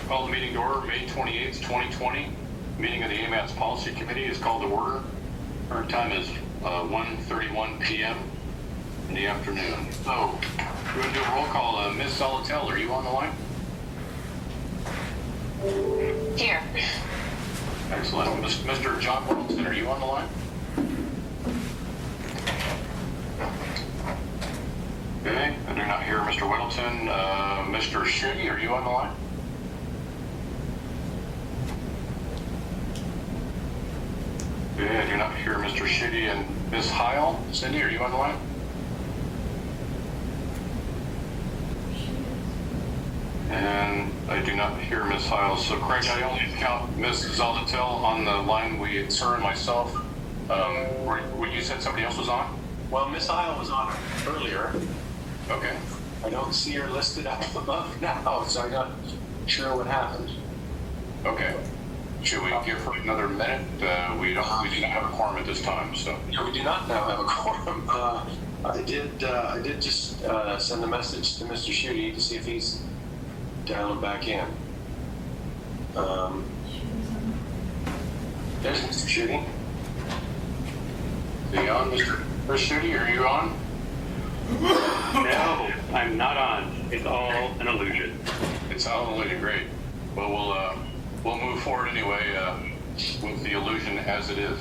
Call the meeting to order, May 28th, 2020. Meeting of the AMATS Policy Committee is called to order. Current time is 1:31 p.m. in the afternoon. So, we're going to do a roll call. Ms. Solitel, are you on the line? Here. Excellent. Mr. John Wilson, are you on the line? Okay, I do not hear Mr. Whittleton. Mr. Shitty, are you on the line? Okay, I do not hear Mr. Shitty. And Ms. Heil, Cindy, are you on the line? And I do not hear Ms. Heil. So Craig, I only count Ms. Zoldatel on the line. Sir and myself. When you said somebody else was on? Well, Miss Heil was on earlier. Okay. I don't see her listed up above now, so I'm not sure what happened. Okay. Should we give her another minute? We do not have a quorum at this time, so. Yeah, we do not now have a quorum. I did just send a message to Mr. Shooty to see if he's dialing back in. There's Mr. Shooty. Are you on, Mr. Shooty? Are you on? No, I'm not on. It's all an illusion. It's all an illusion. Great. Well, we'll move forward anyway with the illusion as it is.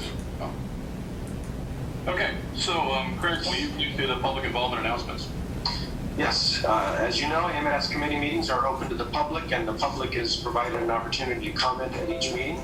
Okay. So, Craig, will you please do the public involvement announcements? Yes, as you know, AMATS committee meetings are open to the public, and the public is provided an opportunity to comment at each meeting.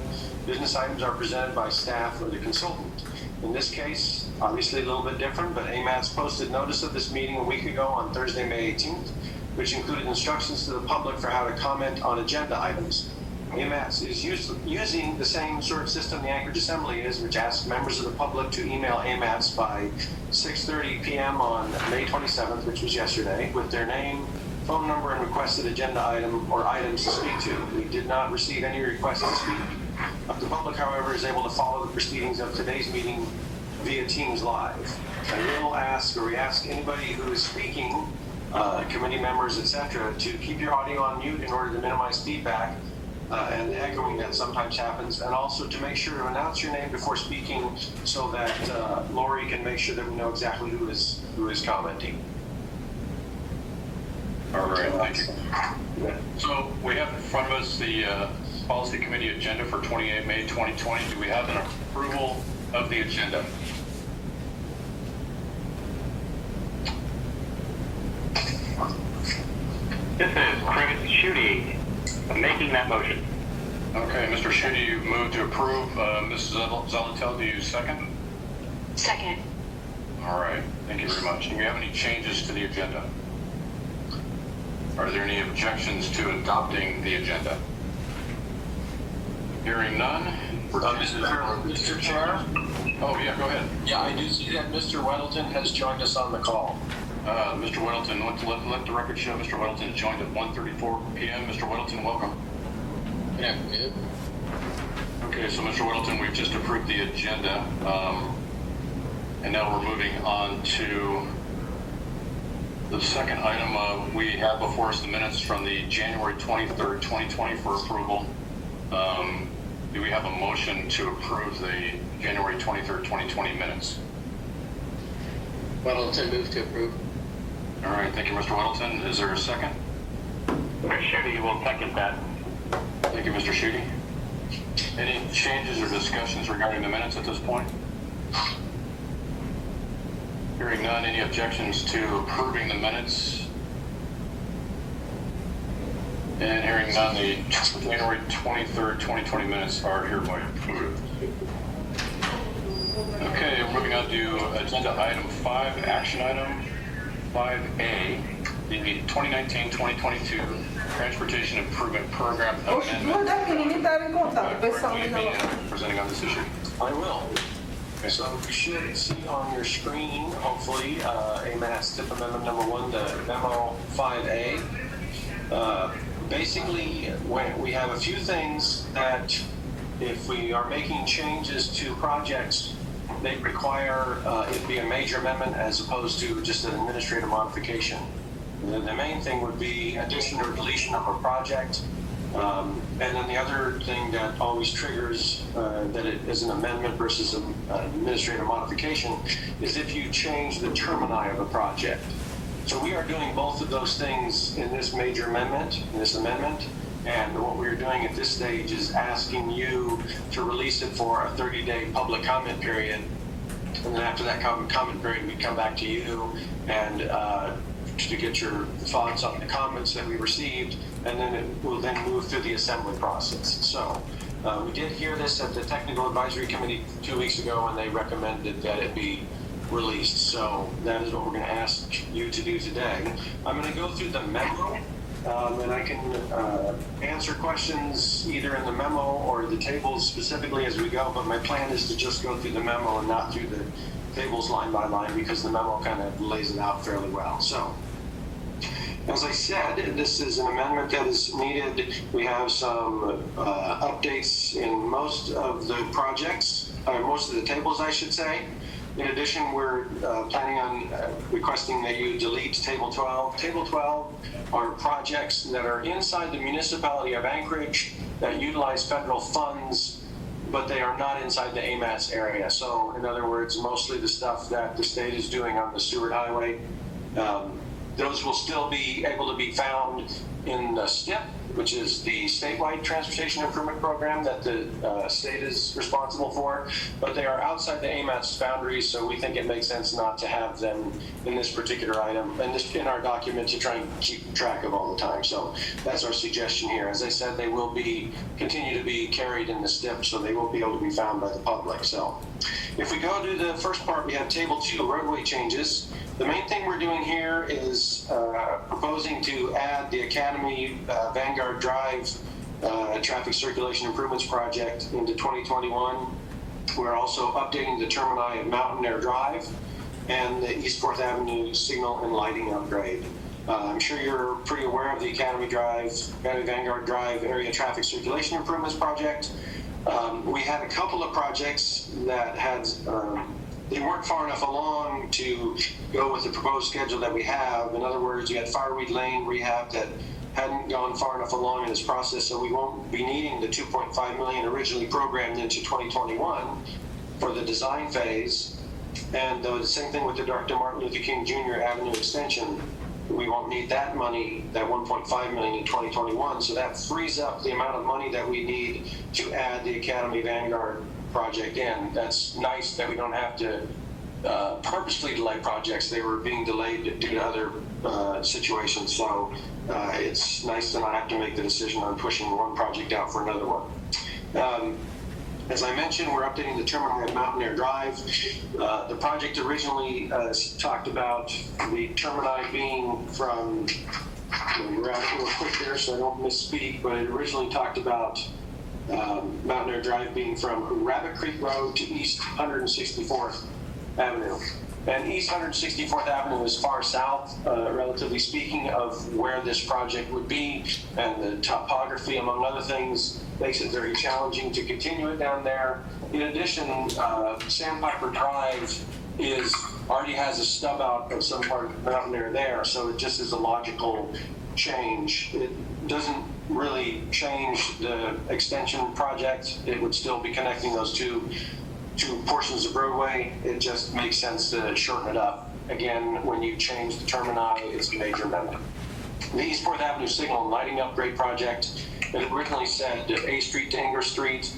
Business items are presented by staff or the consultant. In this case, obviously a little bit different, but AMATS posted notice of this meeting a week ago on Thursday, May 18th, which included instructions to the public for how to comment on agenda items. AMATS is using the same sort of system the Anchorage Assembly is, which asks members of the public to email AMATS by 6:30 p.m. on May 27th, which was yesterday, with their name, phone number, and requested agenda item or items to speak to. We did not receive any requests to speak. The public, however, is able to follow the proceedings of today's meeting via Teams Live. We ask anybody who is speaking, committee members, etc., to keep your audio on mute in order to minimize feedback and the echoing that sometimes happens, and also to make sure to announce your name before speaking so that Lori can make sure that we know exactly who is commenting. All right, thank you. So we have in front of us the Policy Committee agenda for 28 May 2020. Do we have an approval of the agenda? This is Craig Shooty making that motion. Okay, Mr. Shitty, you moved to approve. Mrs. Zalatel, do you second? Second. All right, thank you very much. Do we have any changes to the agenda? Are there any objections to adopting the agenda? Hearing none. Mr. Chair? Oh, yeah, go ahead. Yeah, I do see that Mr. Weddleton has joined us on the call. Mr. Weddleton, let the record show Mr. Weddleton joined at 1:34 p.m. Mr. Weddleton, welcome. Good afternoon. Okay, so Mr. Weddleton, we've just approved the agenda, and now we're moving on to the second item. We have before us the minutes from the January 23rd, 2020 for approval. Do we have a motion to approve the January 23rd, 2020 minutes? Weddleton, move to approve. All right, thank you, Mr. Weddleton. Is there a second? Mr. Shooty will second that. Thank you, Mr. Shooty. Any changes or discussions regarding the minutes at this point? Hearing none, any objections to approving the minutes? And hearing none, the January 23rd, 2020 minutes are hereby approved. Okay, we're moving on to agenda item 5, action item 5A, the 2019-2022 Transportation Improvement Program Amendment. Presenting on this issue. I will. Okay. So you should see on your screen, hopefully, AMATS tip amendment number 1, the memo 5A. Basically, we have a few things that if we are making changes to projects, they require it be a major amendment as opposed to just an administrative modification. The main thing would be addition or deletion of a project, And then the other thing that always triggers that it is an amendment versus an administrative modification is if you change the termini of a project. So we are doing both of those things in this major amendment, and what we're doing at this stage is asking you to release it for a 30-day public comment period. And then after that comment period, we come back to you and to get your thoughts on the comments that we received, and then it will then move through the assembly process. So we did hear this at the Technical Advisory Committee 2 weeks ago, and they recommended that it be released. So that is what we're going to ask you to do today. I'm going to go through the memo, and I can answer questions either in the memo or the tables specifically as we go, but my plan is to just go through the memo and not through the tables line by line, because the memo kind of lays it out fairly well. So, as I said, this is an amendment that is needed. We have some updates in most of the projects, most of the tables, I should say. In addition, we're planning on requesting that you delete Table 12. Table 12 are projects that are inside the municipality of Anchorage that utilize federal funds, but they are not inside the AMATS area. So, in other words, mostly the stuff that the state is doing on the Seward Highway, those will still be able to be found in the STIP, which is the statewide transportation improvement program that the state is responsible for, but they are outside the AMATS boundaries, so we think it makes sense not to have them in this particular item and this in our document to try and keep track of all the time. So that's our suggestion here. As I said, they will continue to be carried in the STIP, so they will be able to be found by the public. So if we go to the first part, we have Table 2, roadway changes. The main thing we're doing here is proposing to add the Academy Vanguard Drive Traffic Circulation Improvements Project into 2021. We're also updating the termini of Mountain Air Drive and the East 4th Avenue signal and lighting upgrade. I'm sure you're pretty aware of the Academy Vanguard Drive Area Traffic Circulation Improvements Project. We had a couple of projects that had they weren't far enough along to go with the proposed schedule that we have. In other words, you had Fireweed Lane rehab that hadn't gone far enough along in this process, so we won't be needing the $2.5 million originally programmed into 2021 for the design phase. And the same thing with the Dr. Martin Luther King Jr. Avenue extension. We won't need that money, that $1.5 million in 2021. So that frees up the amount of money that we need to add the Academy Vanguard project in. That's nice that we don't have to purposely delay projects. They were being delayed due to other situations. So it's nice to not have to make the decision on pushing one project out for another one. As I mentioned, we're updating the terminal at Mountain Air Drive. The project originally talked about the termini being from, we're out real quick there so I don't misspeak, but it originally talked about Mountain Air Drive being from Rabbit Creek Road to East 164th Avenue. And East 164th Avenue is far south, relatively speaking, of where this project would be, and the topography, among other things, makes it very challenging to continue it down there. In addition, Sandpiper Drive already has a stub out of some part of Mountain Air there, so it just is a logical change. It doesn't really change the extension project. It would still be connecting those two portions of roadway. It just makes sense to shorten it up. Again, when you change the termini, it's a major amendment. The East 4th Avenue signal and lighting upgrade project, it originally said A Street to Ingram Street.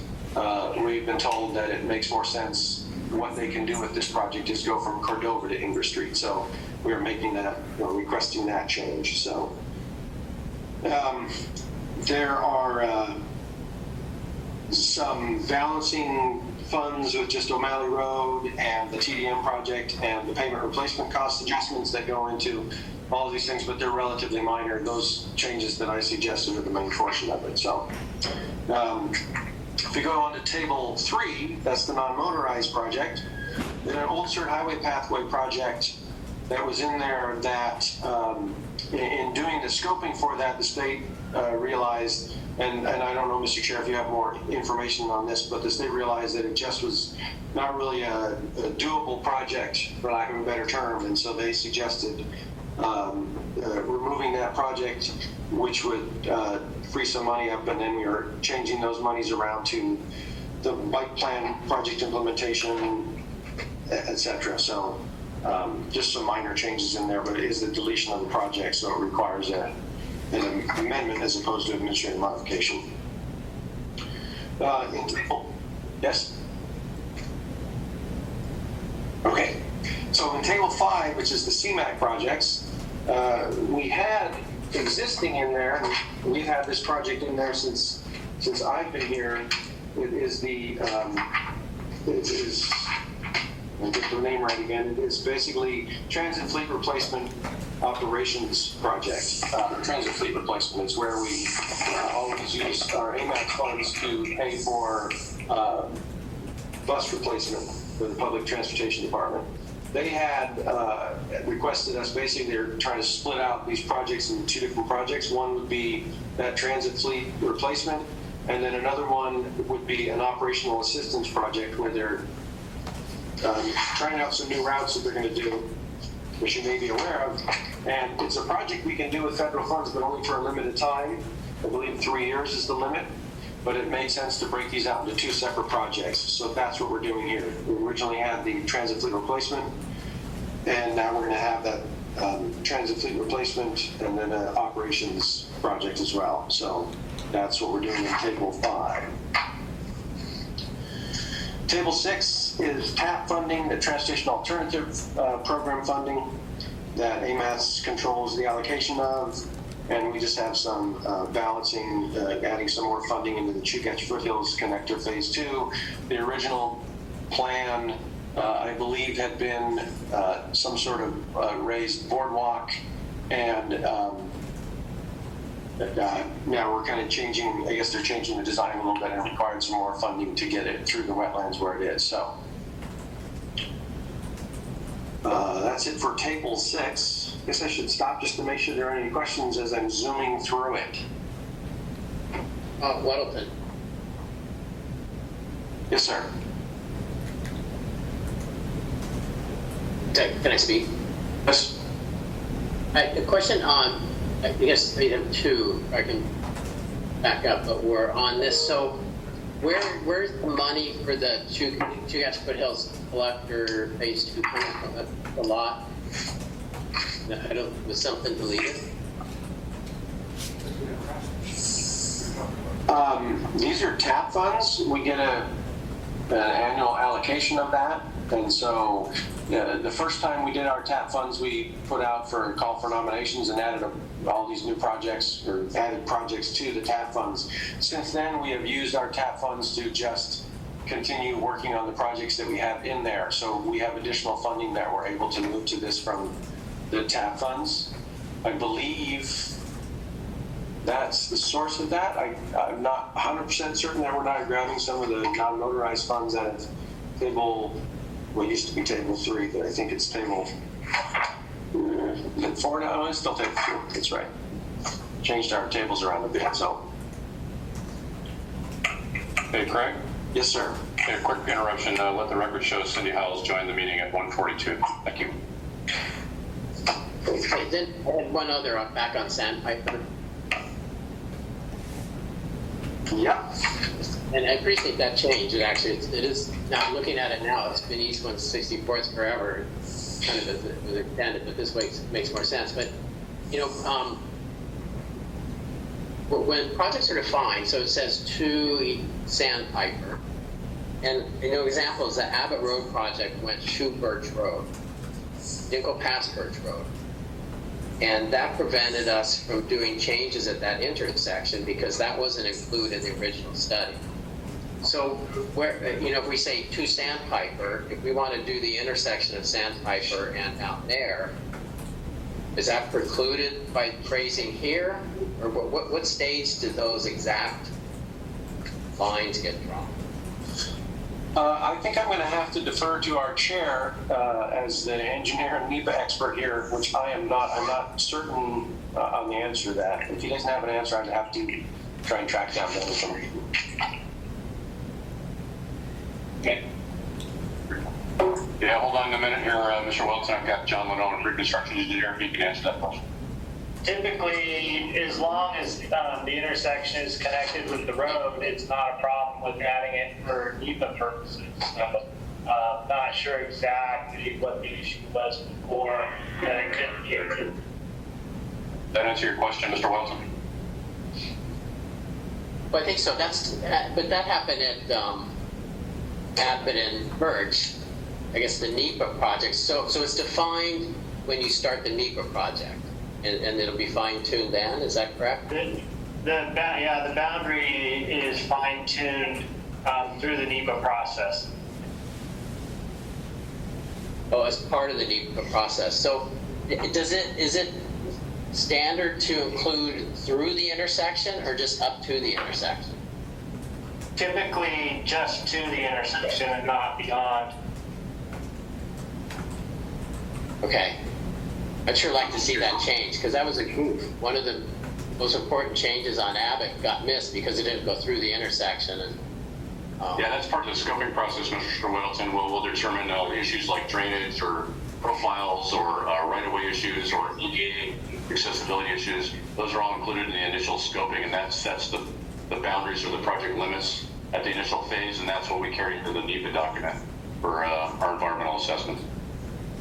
We've been told that it makes more sense. What they can do with this project is go from Cordova to Ingram Street. So we are making that, requesting that change. So there are some balancing funds with just O'Malley Road and the TDM project and the pavement replacement cost adjustments that go into all of these things, but they're relatively minor. Those changes that I suggested are the main portion of it. So if we go on to Table 3, that's the non-motorized project. There's an Old Seward Highway Pathway project that was in there that in doing the scoping for that, the state realized, and I don't know, Mr. Chair, if you have more information on this, but the state realized that it just was not really a doable project, for lack of a better term, and so they suggested removing that project, which would free some money up, and then we are changing those monies around to the bike plan, project implementation, etc. So just some minor changes in there, but it is the deletion of the project, so it requires an amendment as opposed to administrative modification. Yes? Okay. So in table 5, which is the CMAC projects, we had existing in there, and we've had this project in there since I've been here. It is the, I'll get the name right again. It is basically Transit Fleet Replacement Operations Project. Transit Fleet Replacement is where we always use our AMATS funds to pay for bus replacement for the Public Transportation Department. They had requested us, basically they're trying to split out these projects into 2 different projects. One would be that transit fleet replacement, and then another one would be an operational assistance project where they're trying out some new routes that they're going to do, which you may be aware of. And it's a project we can do with federal funds, but only for a limited time. I believe 3 years is the limit. But it made sense to break these out into 2 separate projects. So that's what we're doing here. We originally had the transit fleet replacement, and now we're going to have that transit fleet replacement and then an operations project as well. So that's what we're doing in table 5. Table 6 is TAP funding, the Transportation Alternative Program funding that AMATS controls the allocation of. And we just have some balancing, adding some more funding into the Chugach Foothills Connector Phase 2. The original plan, I believe, had been some sort of raised boardwalk, and now we're kind of changing, I guess they're changing the design a little bit and required some more funding to get it through the wetlands where it is. So that's it for table 6. I guess I should stop just to make sure there are any questions as I'm zooming through it. Weddleton. Yes, sir. Can I speak? Yes. A question on, I guess we have 2, I can back up, but we're on this. So where's the money for the Chugach Foothills Collector Phase 2 coming from? The lot? Was something deleted? These are TAP funds. We get an annual allocation of that. And so the first time we did our TAP funds, we put out for a call for nominations and added all these new projects, or added projects to the TAP funds. Since then, we have used our TAP funds to just continue working on the projects that we have in there. So we have additional funding that we're able to move to this from the TAP funds. I believe that's the source of that. I'm not 100% certain that we're not grabbing some of the non-motorized funds out of table, what used to be table 3, but I think it's table 4 now. No, it's still table 2. That's right. Changed our tables around a bit, so. Hey, Craig? Yes, sir. Okay, quick interruption. Let the record show Cindy Howells joined the meeting at 1:42. Thank you. Okay, then I had one other back on Sandpiper. Yeah. And I appreciate that change. It is, now looking at it now, it's been East 164th forever. Kind of was extended, but this way makes more sense. But, you know, when projects are defined, so it says to Sandpiper, and you know, examples, the Abbott Road project went to Birch Road, didn't go past Birch Road. And that prevented us from doing changes at that intersection because that wasn't included in the original study. So, where, you know, if we say to Sandpiper, if we want to do the intersection of Sandpiper and out there, is that precluded by phrasing here? Or what stage do those exact lines get drawn? I think I'm going to have to defer to our chair as the engineer and NEPA expert here, which I am not. I'm not certain on the answer to that. If he doesn't have an answer, I'd have to try and track down the other one. Okay. Yeah, hold on a minute here, Mr. Wilson. I've got John Lenone, pre-construction engineer, if he can answer that question. Typically, as long as the intersection is connected with the road, it's not a problem with adding it for NEPA purposes. So, not sure exactly what the issue was before that it couldn't be approved. That answer your question, Mr. Wilson? Well, I think so. But that happened at Abbott and Birch, I guess the NEPA project. So it's defined when you start the NEPA project, and it'll be fine-tuned then. Is that correct? The boundary is fine-tuned through the NEPA process. Oh, as part of the NEPA process. So is it standard to include through the intersection or just up to the intersection? Typically, just to the intersection and not beyond. Okay. I'd sure like to see that change, because that was one of the most important changes on Abbott got missed because it didn't go through the intersection. And Yeah, that's part of the scoping process, Mr. Wilson. We'll determine issues like drainage or profiles or right-of-way issues or ADA accessibility issues. Those are all included in the initial scoping, and that sets the boundaries or the project limits at the initial phase, and that's what we carry into the NEPA document for our environmental assessment.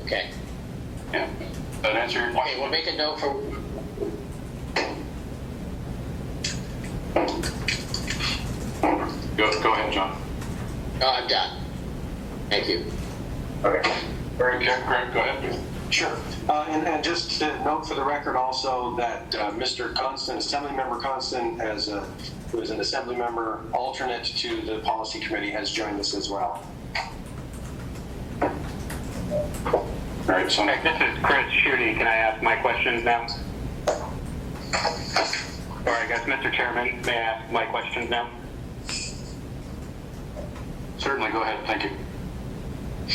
okay. Yeah. That answer your Okay, question? we'll make a note for. Go ahead, John. Oh, I'm done. Thank you. Okay. Very good. Greg, go ahead. Sure. And just to note for the record also that Mr. Constant, Assemblymember Constant, who is an Assemblymember alternate to the Policy Committee, has joined us as well. All right, so This is Chris Schutte. Can I ask my questions now? Or I guess, Mr. Chairman, may I ask my questions now? certainly go ahead. Thank you.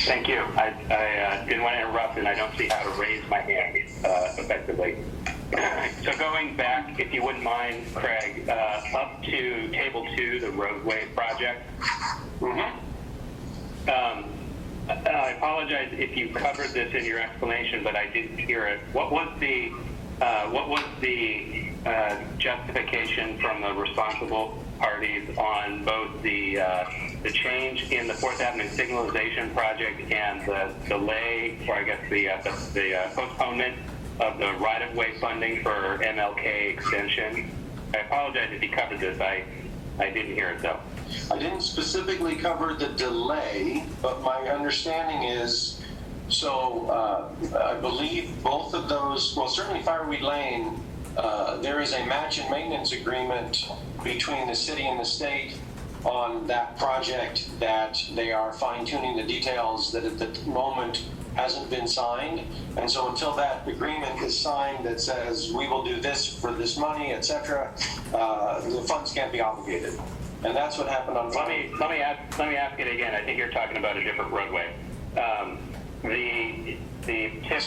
Thank you. I didn't want to interrupt, and I don't see how to raise my hand effectively. So going back, if you wouldn't mind, Craig, up to Table 2, the roadway project. I apologize if you covered this in your explanation, but I didn't hear it. What was the justification from the responsible parties on both the change in the 4th Avenue signalization project and the delay, or I guess the postponement of the right-of-way funding for MLK extension? I apologize if you covered this. I didn't hear it though. I didn't specifically cover the delay, but my understanding is, I believe both of those, well, certainly Fireweed Lane, there is a match and maintenance agreement between the city and the state on that project that they are fine-tuning the details that at the moment hasn't been signed. And so until that agreement is signed that says we will do this for this money, etc., the funds can't be obligated. And that's what happened on. Let me ask it again. I think you're talking about a different roadway. The TIP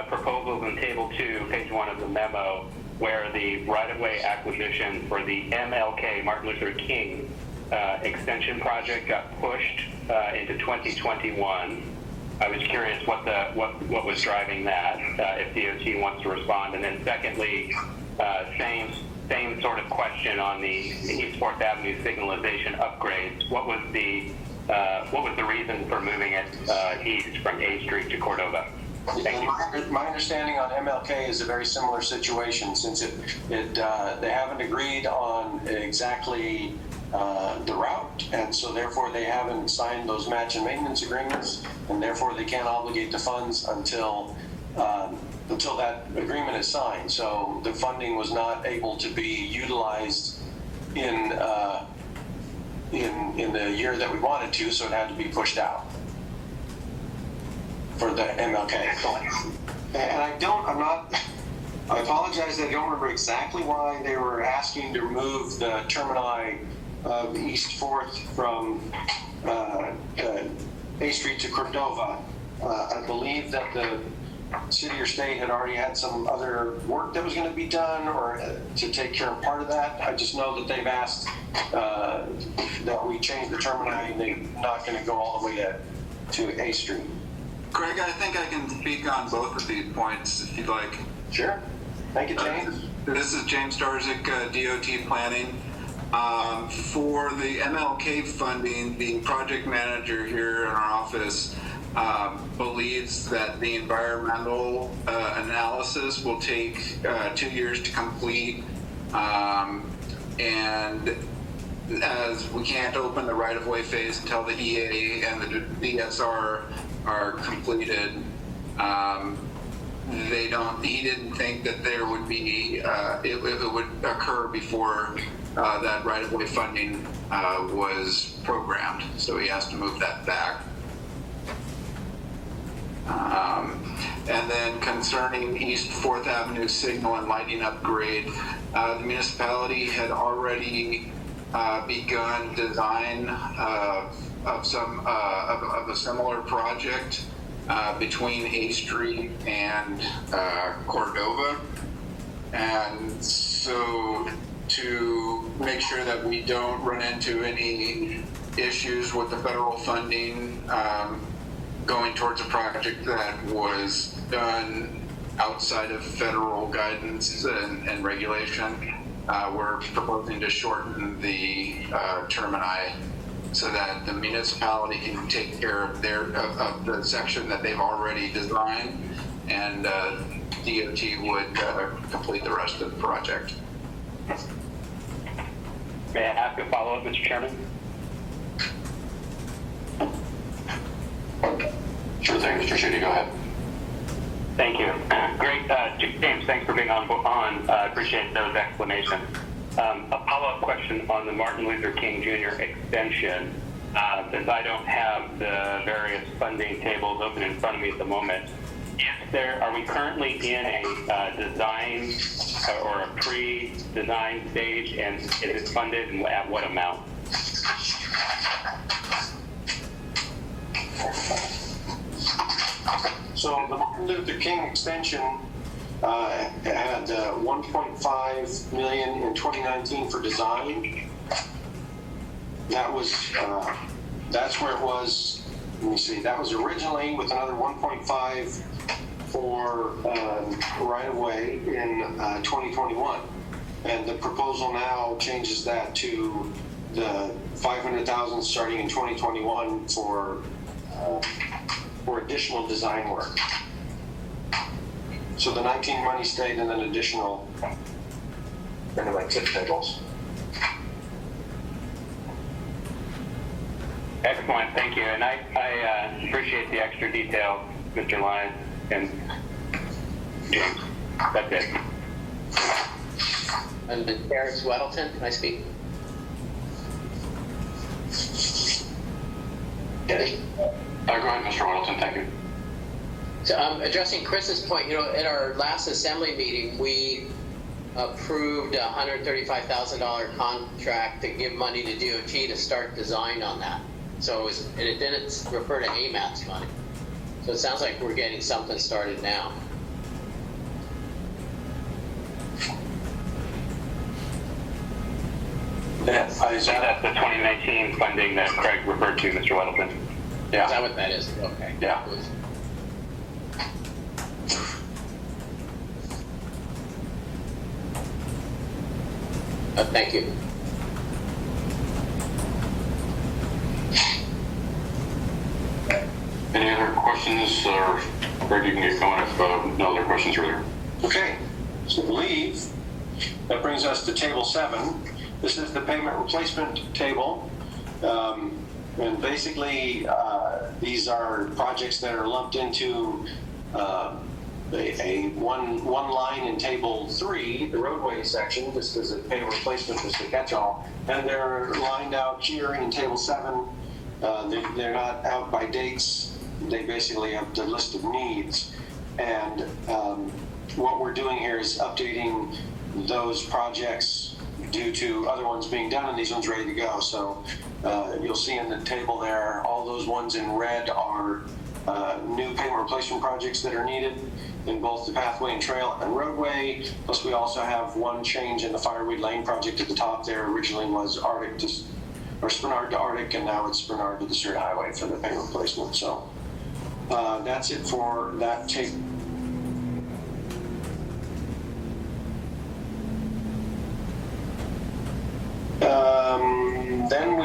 proposals in Table 2, page 1 of the memo, where the right-of-way acquisition for the MLK, Martin Luther King, extension project got pushed into 2021. I was curious what was driving that, if DOT wants to respond. And then secondly, same sort of question on the East 4th Avenue signalization upgrades. What was the reason for moving it east from A Street to Cordova? Thank you. My understanding on MLK is a very similar situation, since they haven't agreed on exactly the route, and so therefore they haven't signed those match and maintenance agreements, and therefore they can't obligate the funds until that agreement is signed. So the funding was not able to be utilized in the year that we wanted to, so it had to be pushed out for the MLK. And I apologize, I don't remember exactly why they were asking to remove the termini of East 4th from A Street to Cordova. I believe that the city or state had already had some other work that was going to be done or to take care of part of that. I just know that they've asked that we change the termini, and they're not going to go all the way to A Street. Greg, I think I can speak on both of these points if you'd like. Sure. Thank you, James. This is James Darzik, DOT Planning. For the MLK funding, the project manager here in our office believes that the environmental analysis will take 2 years to complete. And as we can't open the right-of-way phase until the EA and the DSR are completed, he didn't think that there would be, it would occur before that right-of-way funding was programmed. So he has to move that back. And then concerning East 4th Avenue signal and lighting upgrade, the municipality had already begun design of a similar project between A Street and Cordova. And so to make sure that we don't run into any issues with the federal funding going towards a project that was done outside of federal guidance and regulation, we're proposing to shorten the termini so that the municipality can take care of of the section that they've already designed, and DOT would complete the rest of the project. May I ask a follow-up, Mr. Chairman? Sure thing, Mr. Schutte, go ahead. Thank you. Great. James, thanks for being on. Appreciate those explanations. A follow-up question on the Martin Luther King Jr. extension. Since I don't have the various funding tables open in front of me at the moment, are we currently in a design or a pre-design stage, and is it funded and at what amount? So the Martin Luther King extension had 1.5 million in 2019 for design. That was that's where it was. Let me see. That was originally with another 1.5 for right of way in 2021, and the proposal now changes that to the 500,000 starting in 2021 for additional design work. So the 19 money stayed, and then additional into my tip tables. Excellent, thank you. And I appreciate the extra detail, Mr. Lyons and James. That's it. And Terrence Weddleton, can I speak? Okay. Go ahead, Mr. Weddleton, thank you. So addressing Chris's point, at our last assembly meeting, we approved a $135,000 contract to give money to DOT to start design on that. So it didn't refer to AMATS money. So it sounds like we're getting something started now. Is that the 2019 funding that Craig referred to, Mr. Weddleton? Yeah. Is that what that is? Okay. Yeah. Thank you. Any other questions, or Greg, you can get going if no other questions are there. Okay, so I believe that brings us to table 7. This is the payment replacement table. And basically, these are projects that are lumped into one line in table 3, the roadway section, just as a payment replacement, just a catch-all. And they're lined out here in table 7. They're not out by dates. They basically have the list of needs. And what we're doing here is updating those projects due to other ones being done and these ones ready to go. So you'll see in the table there, all those ones in red are new pavement replacement projects that are needed in both the pathway and trail and roadway. Plus we also have one change in the Fireweed Lane project at the top there. Originally was Arctic to, or Spinard to Arctic, and now it's Spinard to the Sturt Highway for the pavement replacement. So that's it for that table.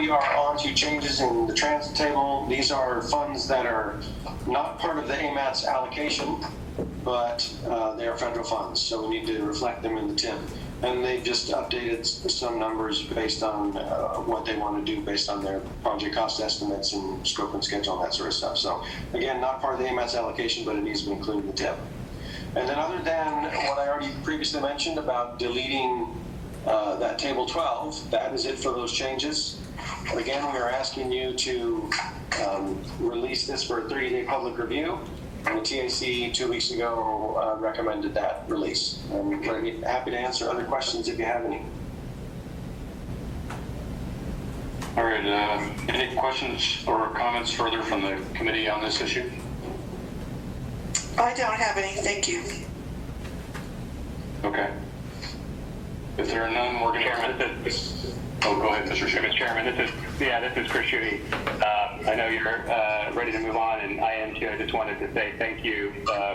we are on to changes in the transit table. These are funds that are not part of the AMATS allocation, but they are federal funds, so we need to reflect them in the TIP. And they've just updated some numbers based on what they want to do based on their project cost estimates and scope and schedule and that sort of stuff. So again, not part of the AMATS allocation, but it needs to be included in the TIP. And then other than what I already previously mentioned about deleting that table 12, that is it for those changes. Again, we are asking you to release this for a 30-day public review. And the TAC 2 weeks ago recommended that release. I'm happy to answer other questions if you have any. All right, any questions or comments further from the committee on this issue? I don't have any, thank you. Okay. If there are none, we're going to... Oh, go ahead, Mr. Chairman. Mr. Chairman, this is Chris Schutte. I know you're ready to move on, and I am too. I just wanted to say thank you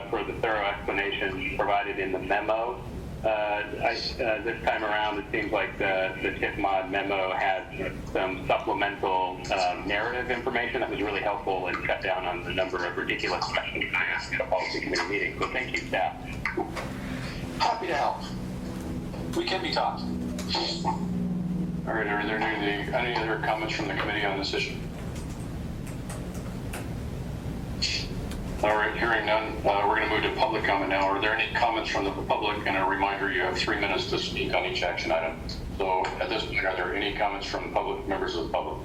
for the thorough explanation provided in the memo. This time around, it seems like the TIP mod memo had some supplemental narrative information that was really helpful and cut down on the number of ridiculous questions I asked at a policy committee meeting. So thank you, staff. Happy to help. We can be taught. All right, are there any other comments from the committee on this issue? All right, hearing none, we're going to move to public comment now. Are there any comments from the public? And a reminder, you have 3 minutes to speak on each action item. So at this point, are there any comments from the public, members of the public?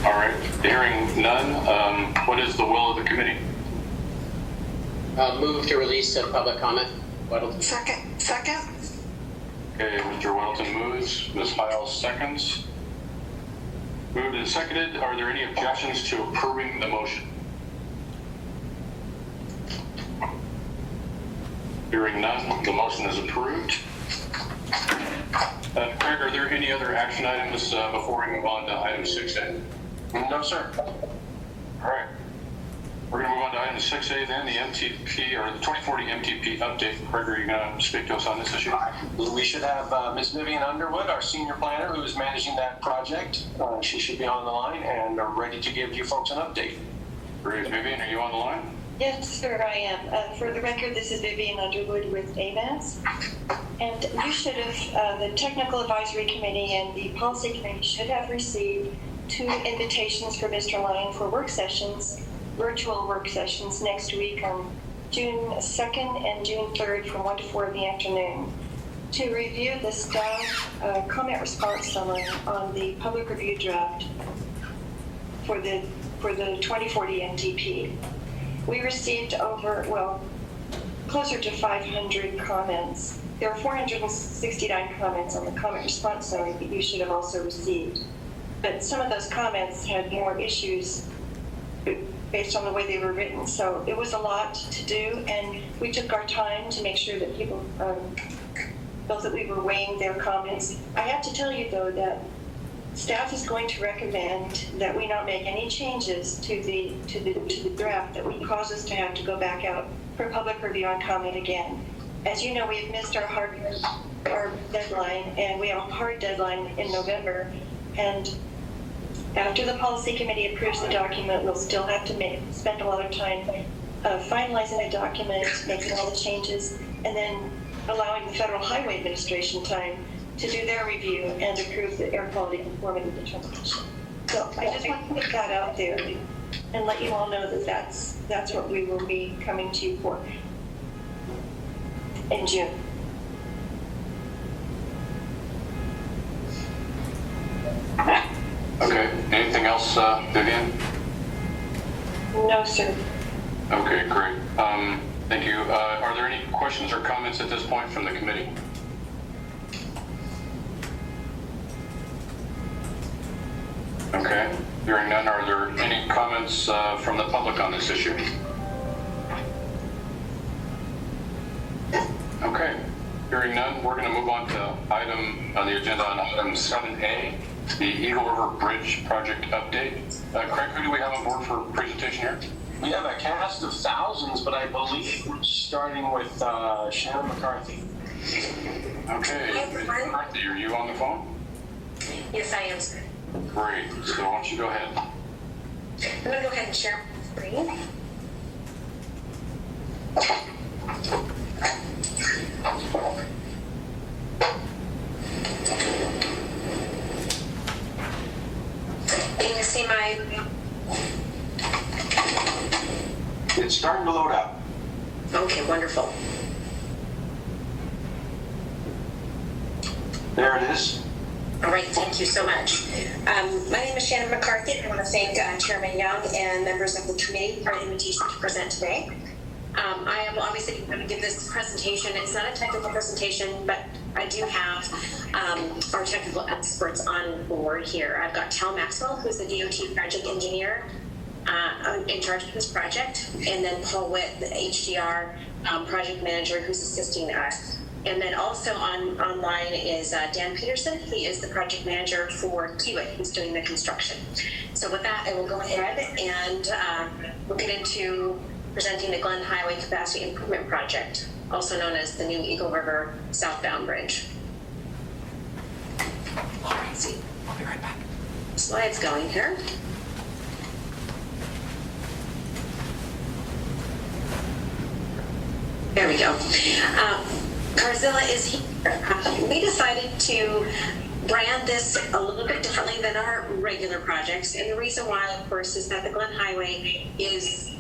All right, hearing none, what is the will of the committee? Move to release of public comment. Weddleton. Second? Okay, Mr. Weddleton moves, Ms. Hiles seconds. Moved and seconded. Are there any objections to approving the motion? Hearing none, the motion is approved. Craig, are there any other action items before we move on to item 6A? No, sir. All right. We're going to move on to item 6A then, the MTP, or the 2040 MTP update. Craig, are you going to speak to us on this issue? We should have Ms. Vivian Underwood, our senior planner, who is managing that project. She should be on the line and ready to give you folks an update. Great. Vivian, are you on the line? Yes, sir, I am. For the record, this is Vivian Underwood with AMATS. And you should have, the Technical Advisory Committee and the Policy Committee should have received 2 invitations for Mr. Lyon for work sessions, virtual work sessions next week on June 2nd and June 3rd from 1 to 4 in the afternoon to review the staff comment response summary on the public review draft for the 2040 MTP. We received closer to 500 comments. There are 469 comments on the comment response summary that you should have also received. But some of those comments had more issues based on the way they were written. So it was a lot to do, and we took our time to make sure that people felt that we were weighing their comments. I have to tell you, though, that staff is going to recommend that we not make any changes to the draft that would cause us to have to go back out for public review and comment again. As you know, we've missed our deadline, and we have a hard deadline in November. And after the policy committee approves the document, we'll still have to spend a lot of time finalizing the document, making all the changes, and then allowing the Federal Highway Administration time to do their review and approve the air quality conformity determination. So I just want to put that out there and let you all know that that's what we will be coming to you for in June. Okay. Anything else, Vivian? No, sir. Okay, great. Thank you. Are there any questions or comments at this point from the committee? Okay. Hearing none, are there any comments from the public on this issue? Okay. Hearing none, we're going to move on to item on the agenda on item 7A, the Eagle River Bridge project update. Craig, who do we have on board for presentation here? We have a cast of thousands, but I believe we're starting with Shannon McCarthy. Okay, McCarthy, are you on the phone? Yes, I am. Great, so why don't you go ahead? I'm going to go ahead and share my screen. Can you see my... It's starting to load up. Okay, wonderful. There it is. All right, thank you so much. My name is Shannon McCarthy. I want to thank Chairman Young and members of the committee for the invitation to present today. I am obviously going to give this presentation. It's not a technical presentation, but I do have our technical experts on board here. I've got Tal Maxwell, who's the DOT project engineer in charge of this project, and then Paul Witt, the HDR project manager, who's assisting us. And then also online is Dan Peterson. He is the project manager for Kiewit, who's doing the construction. So with that, I will go ahead and we'll get into presenting the Glen Highway Capacity Improvement Project, also known as the new Eagle River Southbound Bridge. Let's see. I'll be right back. Slides going here. There we go. Carzilla is here. We decided to brand this a little bit differently than our regular projects, and the reason why, of course, is that the Glen Highway is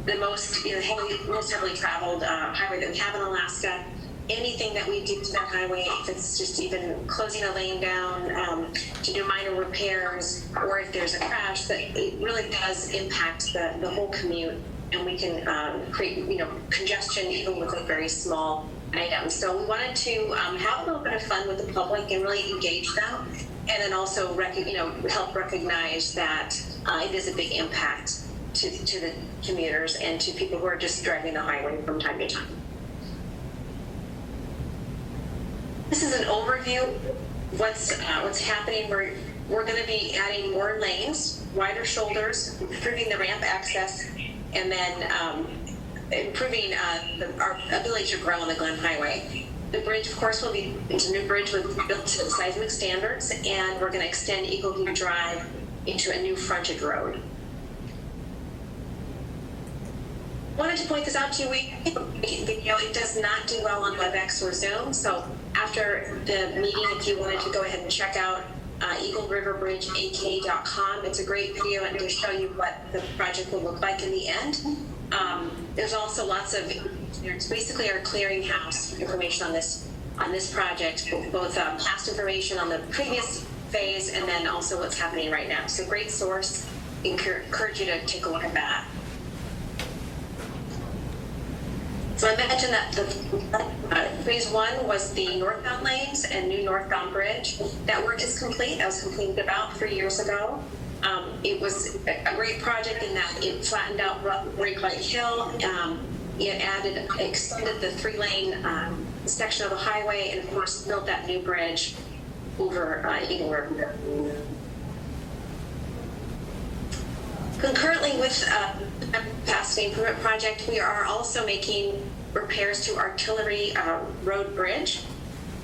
the most heavily traveled highway that we have in Alaska. Anything that we do to that highway, if it's just even closing a lane down to do minor repairs, or if there's a crash, that it really does impact the whole commute, and we can create congestion even with a very small item. So we wanted to have a little bit of fun with the public and really engage them, and then also help recognize that it is a big impact to the commuters and to people who are just driving the highway from time to time. This is an overview of what's happening. We're going to be adding more lanes, wider shoulders, improving the ramp access, and then improving our ability to grow on the Glen Highway. The bridge, of course, it's a new bridge built to seismic standards, and we're going to extend Eagle View Drive into a new frontage road. Wanted to point this out to you. Video, it does not do well on WebEx or Zoom, so after the meeting, if you wanted to go ahead and check out EagleRiverBridgeAK.com, it's a great video and to show you what the project will look like in the end. There's also lots of, it's basically our clearinghouse information on this project, both past information on the previous phase and then also what's happening right now. So great source. Encourage you to take a look at that. So I mentioned that the phase one was the northbound lanes and new northbound bridge. That work is complete. That was completed about 3 years ago. It was a great project in that it flattened out Great White Hill. It extended the 3-lane section of the highway, and of course built that new bridge over Eagle River. Concurrently with the capacity improvement project, we are also making repairs to Artillery Road Bridge.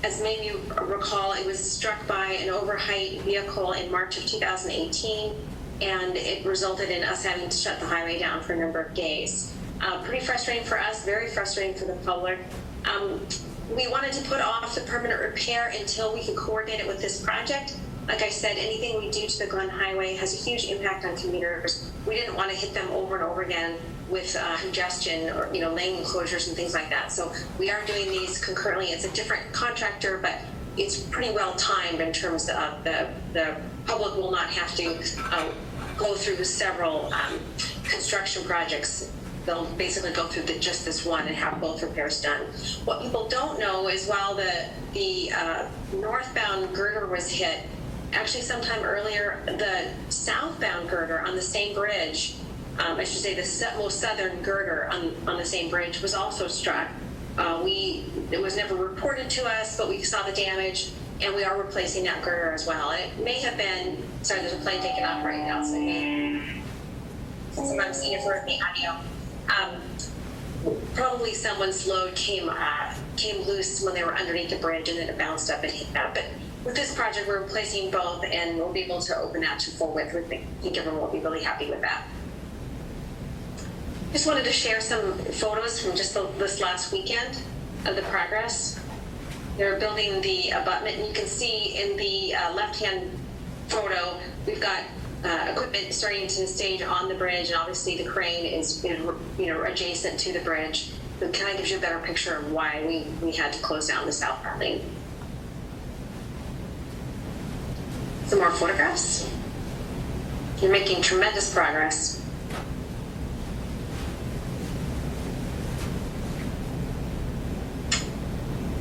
As many of you recall, it was struck by an overheight vehicle in March of 2018, and it resulted in us having to shut the highway down for a number of days. Pretty frustrating for us, very frustrating for the public. We wanted to put off the permanent repair until we could coordinate it with this project. Like I said, anything we do to the Glen Highway has a huge impact on commuters. We didn't want to hit them over and over again with congestion or lane closures and things like that. So we are doing these concurrently. It's a different contractor, but it's pretty well timed in terms of the public will not have to go through several construction projects. They'll basically go through just this one and have both repairs done. What people don't know is while the northbound girder was hit, actually sometime earlier, the southbound girder on the same bridge, I should say the most southern girder on the same bridge was also struck. It was never reported to us, but we saw the damage, and we are replacing that girder as well. And it may have been, sorry, there's a plane taking off right now, so sometimes easier me audio. Probably someone's load came loose when they were underneath the bridge and then it bounced up and hit that. But with this project, we're replacing both and we'll be able to open that to full width. I think everyone will be really happy with that. Just wanted to share some photos from just this last weekend of the progress. They're building the abutment, and you can see in the left-hand photo, we've got equipment starting to stage on the bridge, and obviously the crane is adjacent to the bridge. It kind of gives you a better picture of why we had to close down the southbound lane. Some more photographs. You're making tremendous progress.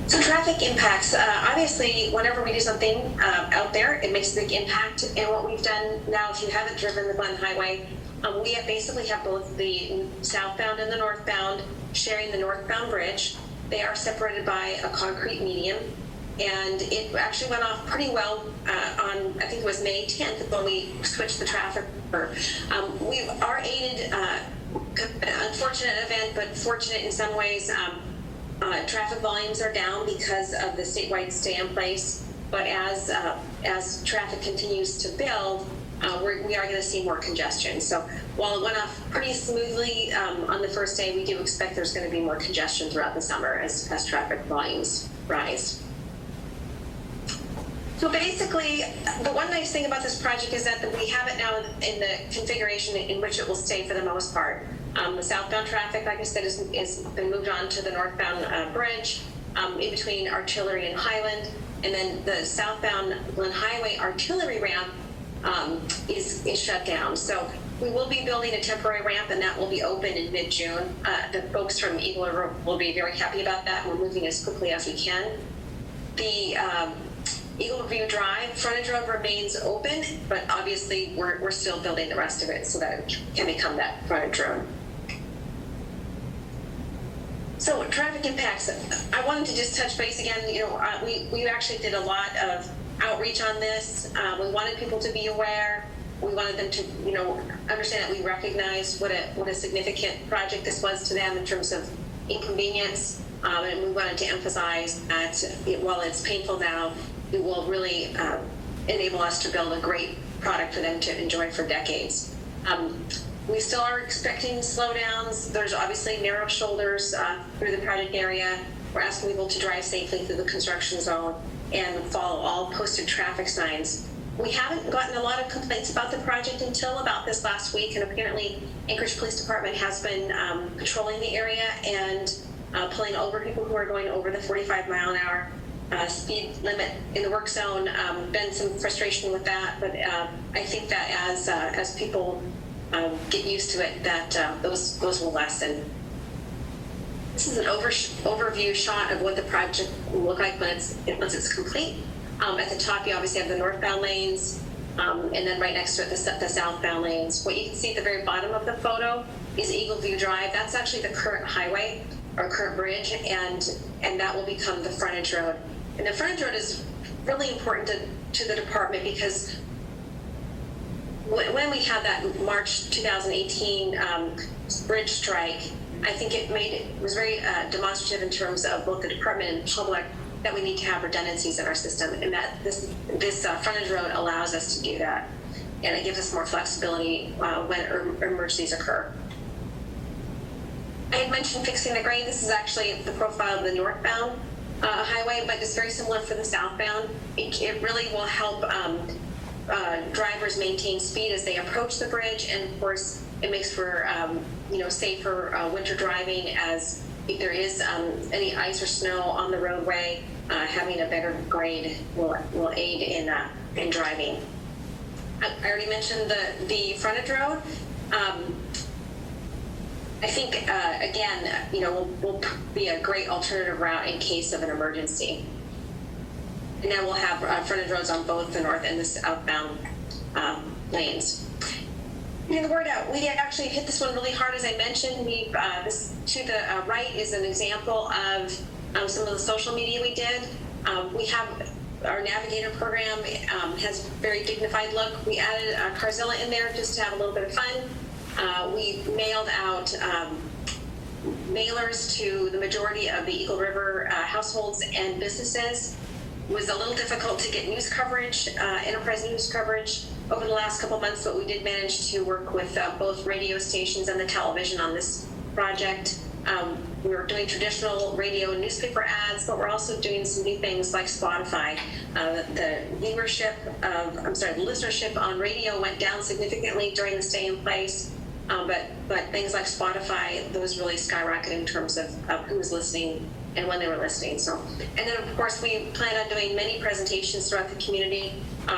So traffic impacts, obviously, whenever we do something out there, it makes a big impact. And what we've done now, if you haven't driven the Glen Highway, we basically have both the southbound and the northbound sharing the northbound bridge. They are separated by a concrete median. And it actually went off pretty well on, I think it was May 10th when we switched the traffic. We are aided, an unfortunate event, but fortunate in some ways. Traffic volumes are down because of the statewide stay in place, but as traffic continues to build, we are going to see more congestion. So while it went off pretty smoothly on the first day, we do expect there's going to be more congestion throughout the summer as traffic volumes rise. So basically, the one nice thing about this project is that we have it now in the configuration in which it will stay for the most part. The southbound traffic, like I said, is been moved on to the northbound bridge in between Artillery and Highland, and then the southbound Glen Highway artillery ramp is shut down. So we will be building a temporary ramp, and that will be open in mid-June. The folks from Eagle River will be very happy about that. We're moving as quickly as we can. The Eagle View Drive frontage road remains open, but obviously we're still building the rest of it so that it can become that frontage road. So traffic impacts, I wanted to just touch base again. We actually did a lot of outreach on this. We wanted people to be aware. We wanted them to, understand that we recognize what a significant project this was to them in terms of inconvenience. And we wanted to emphasize that while it's painful now, it will really enable us to build a great product for them to enjoy for decades. We still are expecting slowdowns. There's obviously narrow shoulders through the project area. We're asking people to drive safely through the construction zone and follow all posted traffic signs. We haven't gotten a lot of complaints about the project until about this last week, and apparently Anchorage Police Department has been patrolling the area and pulling over people who are going over the 45-mile-an-hour speed limit in the work zone. Been some frustration with that, but I think that as people get used to it, that those will lessen. This is an overview shot of what the project will look like once it's complete. At the top, you obviously have the northbound lanes, and then right next to it, the southbound lanes. What you can see at the very bottom of the photo is Eagle View Drive. That's actually the current highway or current bridge, and that will become the frontage road. And the frontage road is really important to the department because when we had that March 2018 bridge strike, I think it was very demonstrative in terms of both the department and the public that we need to have redundancies in our system, and that this frontage road allows us to do that, and it gives us more flexibility when emergencies occur. I had mentioned fixing the grade. This is actually the profile of the northbound highway, but it's very similar for the southbound. It really will help drivers maintain speed as they approach the bridge, and of course it makes for safer winter driving, as if there is any ice or snow on the roadway, having a better grade will aid in driving. I already mentioned the frontage road. I think again, will be a great alternative route in case of an emergency. And then we'll have frontage roads on both the north and the southbound lanes. Getting the word out. We actually hit this one really hard, as I mentioned. This to the right is an example of some of the social media we did. We have our Navigator program has a very dignified look. We added Carzilla in there just to have a little bit of fun. We mailed out mailers to the majority of the Eagle River households and businesses. It was a little difficult to get news coverage, enterprise news coverage over the last couple months, but we did manage to work with both radio stations and the television on this project. We were doing traditional radio and newspaper ads, but we're also doing some new things like Spotify. The listenership on radio went down significantly during the stay in place, but things like Spotify, those really skyrocketed in terms of who was listening and when they were listening. So, and then of course we plan on doing many presentations throughout the community.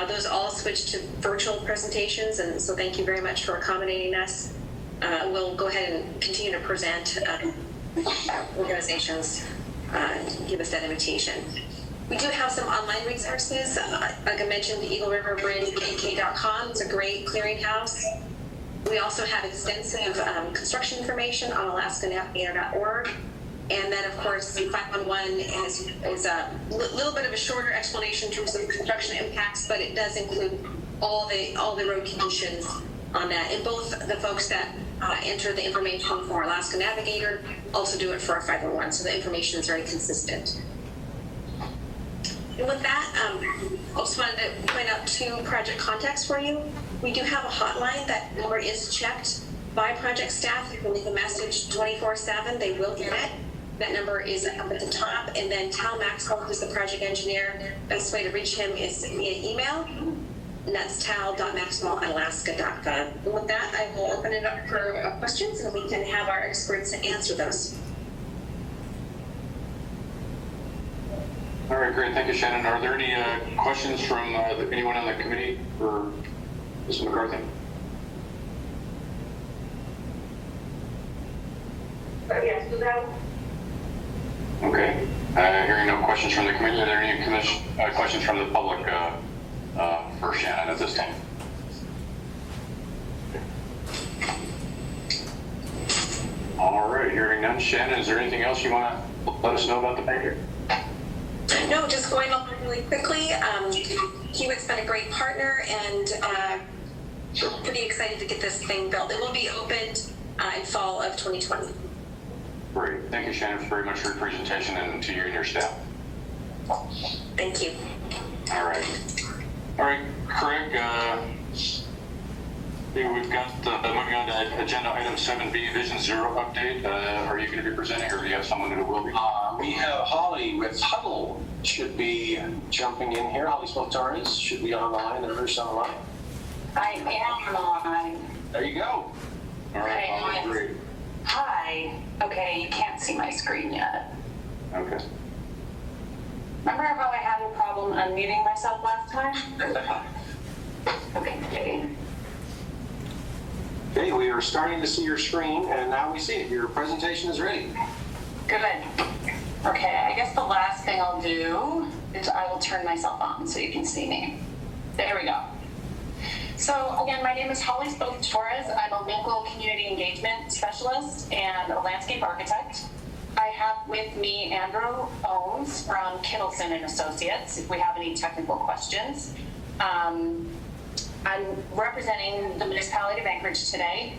Those all switched to virtual presentations, and so thank you very much for accommodating us. We'll go ahead and continue to present. Organizations give us that invitation. We do have some online resources. Like I mentioned, the Eagle River Bridge, AK.com is a great clearinghouse. We also have extensive construction information on alaskanavigator.org. And then, of course, 511 is a little bit of a shorter explanation in terms of construction impacts, but it does include all the road conditions on that. And both the folks that enter the information for Alaska Navigator also do it for our 501, so the information is very consistent. And with that, I just wanted to point out 2 project contacts for you. We do have a hotline. That number is checked by project staff. You can leave a message 24/7. They will get it. That number is up at the top. And then Tal Maxwell, who's the project engineer, best way to reach him is via email. And that's tal.maxwell@alaska.gov. And with that, I will open it up for questions, and we can have our experts answer those. All right, great. Thank you, Shannon. Are there any questions from anyone on the committee for Mr. McCarthy? Yes, Okay. Hearing no questions from the committee, are there any questions from the public for Shannon at this time? All right, hearing none. Shannon, is there anything else you want to let us know about the project? No, just going over really quickly. Hewitt's been a great partner, and we're pretty excited to get this thing built. It will be opened in fall of 2020. Great. Thank you, Shannon, very much for your presentation, and to you and your staff. Thank you. All right. All right, Craig, we've got moving on to agenda item 7B, Vision Zero update. Are you going to be presenting, or do you have someone who will be? We have Holly with Huddle should be jumping in here. Holly Smith-Torres should be online and first online. I am online. There you go. All right, Holly, great. Hi. Okay, you can't see my screen yet. Okay. Remember how I had a problem unmuting myself last time? Okay. Okay, we are starting to see your screen, and now we see it. Your presentation is ready. Good. Okay, I guess the last thing I'll do is I will turn myself on so you can see me. There we go. So again, my name is Holly Spoke-Torres. I'm a local community engagement specialist and a landscape architect. I have with me Andrew Owens from Kittleson and Associates, if we have any technical questions. I'm representing the municipality of Anchorage today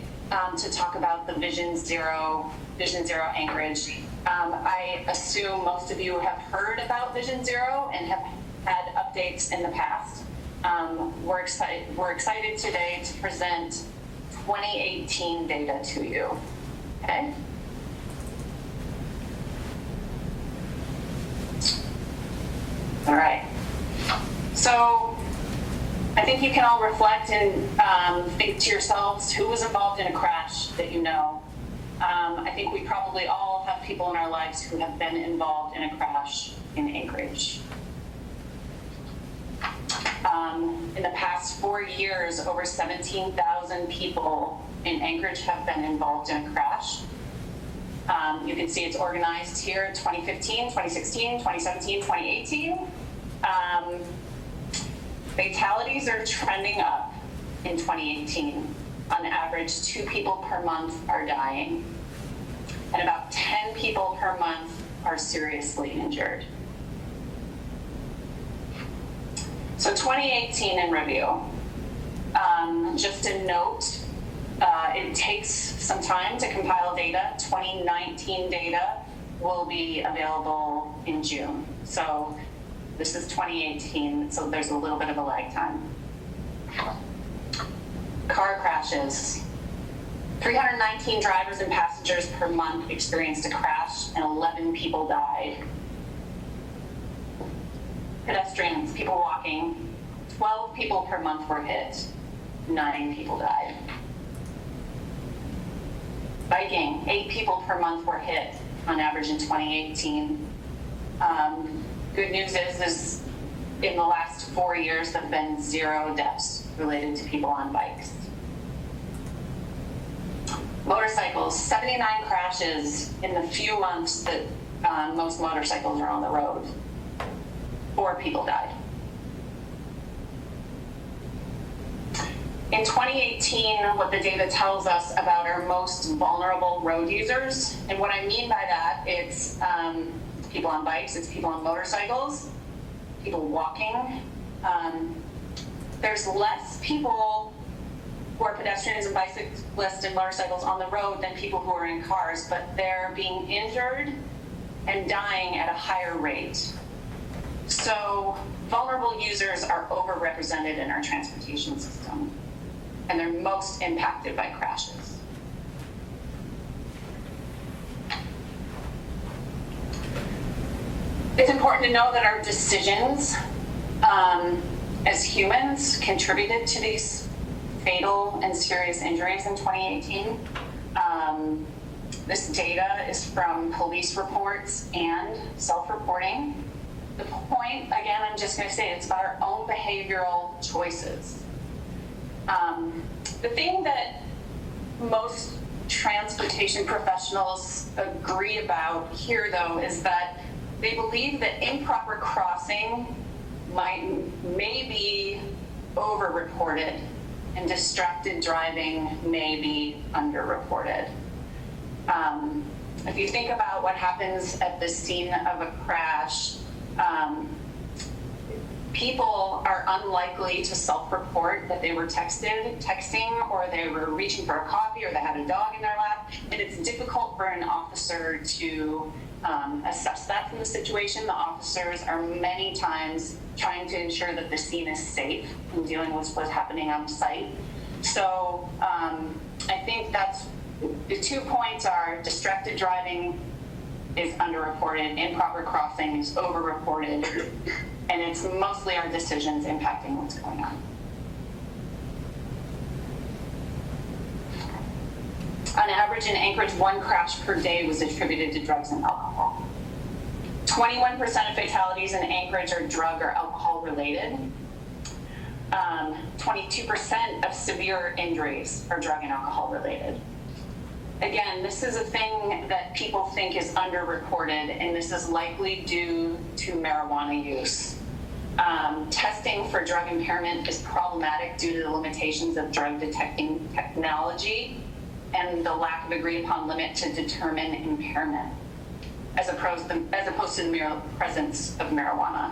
to talk about the Vision Zero Anchorage. I assume most of you have heard about Vision Zero and have had updates in the past. We're excited today to present 2018 data to you. Okay. All right. So I think you can all reflect and think to yourselves who was involved in a crash that you know. I think we probably all have people in our lives who have been involved in a crash in Anchorage. In the past 4 years, over 17,000 people in Anchorage have been involved in a crash. You can see it's organized here, 2015, 2016, 2017, 2018. Fatalities are trending up in 2018. On average, 2 people per month are dying, and about 10 people per month are seriously injured. So 2018 in review. Just a note, It takes some time to compile data. 2019 data will be available in June. So this is 2018, so there's a little bit of a lag time. Car crashes. 319 drivers and passengers per month experienced a crash and 11 people died. Pedestrians, people walking, 12 people per month were hit, 9 people died. Biking, 8 people per month were hit on average in 2018. Good news is in the last 4 years, there have been 0 deaths related to people on bikes. Motorcycles, 79 crashes in the few months that most motorcycles are on the road. 4 people died. In 2018, what the data tells us about our most vulnerable road users, and what I mean by that, it's people on bikes, it's people on motorcycles, people walking. There's less people who are pedestrians and bicyclists and motorcycles on the road than people who are in cars, but they're being injured and dying at a higher rate. So vulnerable users are overrepresented in our transportation system, and they're most impacted by crashes. It's important to know that our decisions as humans contributed to these fatal and serious injuries in 2018. This data is from police reports and self-reporting. The point, again, I'm just going to say it's about our own behavioral choices. The thing that most transportation professionals agree about here, though, is that they believe that improper crossing may be overreported and distracted driving may be underreported. If you think about what happens at the scene of a crash, people are unlikely to self-report that they were texting, or they were reaching for a coffee, or they had a dog in their lap, and it's difficult for an officer to assess that from the situation. The officers are many times trying to ensure that the scene is safe and dealing with what's happening on site. So I think that's the 2 points are distracted driving is underreported, improper crossing is overreported, and it's mostly our decisions impacting what's going on. On average, in Anchorage, 1 crash per day was attributed to drugs and alcohol. 21% of fatalities in Anchorage are drug or alcohol related. 22% of severe injuries are drug and alcohol related. Again, this is a thing that people think is underreported, and this is likely due to marijuana use. Testing for drug impairment is problematic due to the limitations of drug detecting technology and the lack of agreed upon limit to determine impairment, as opposed to the mere presence of marijuana.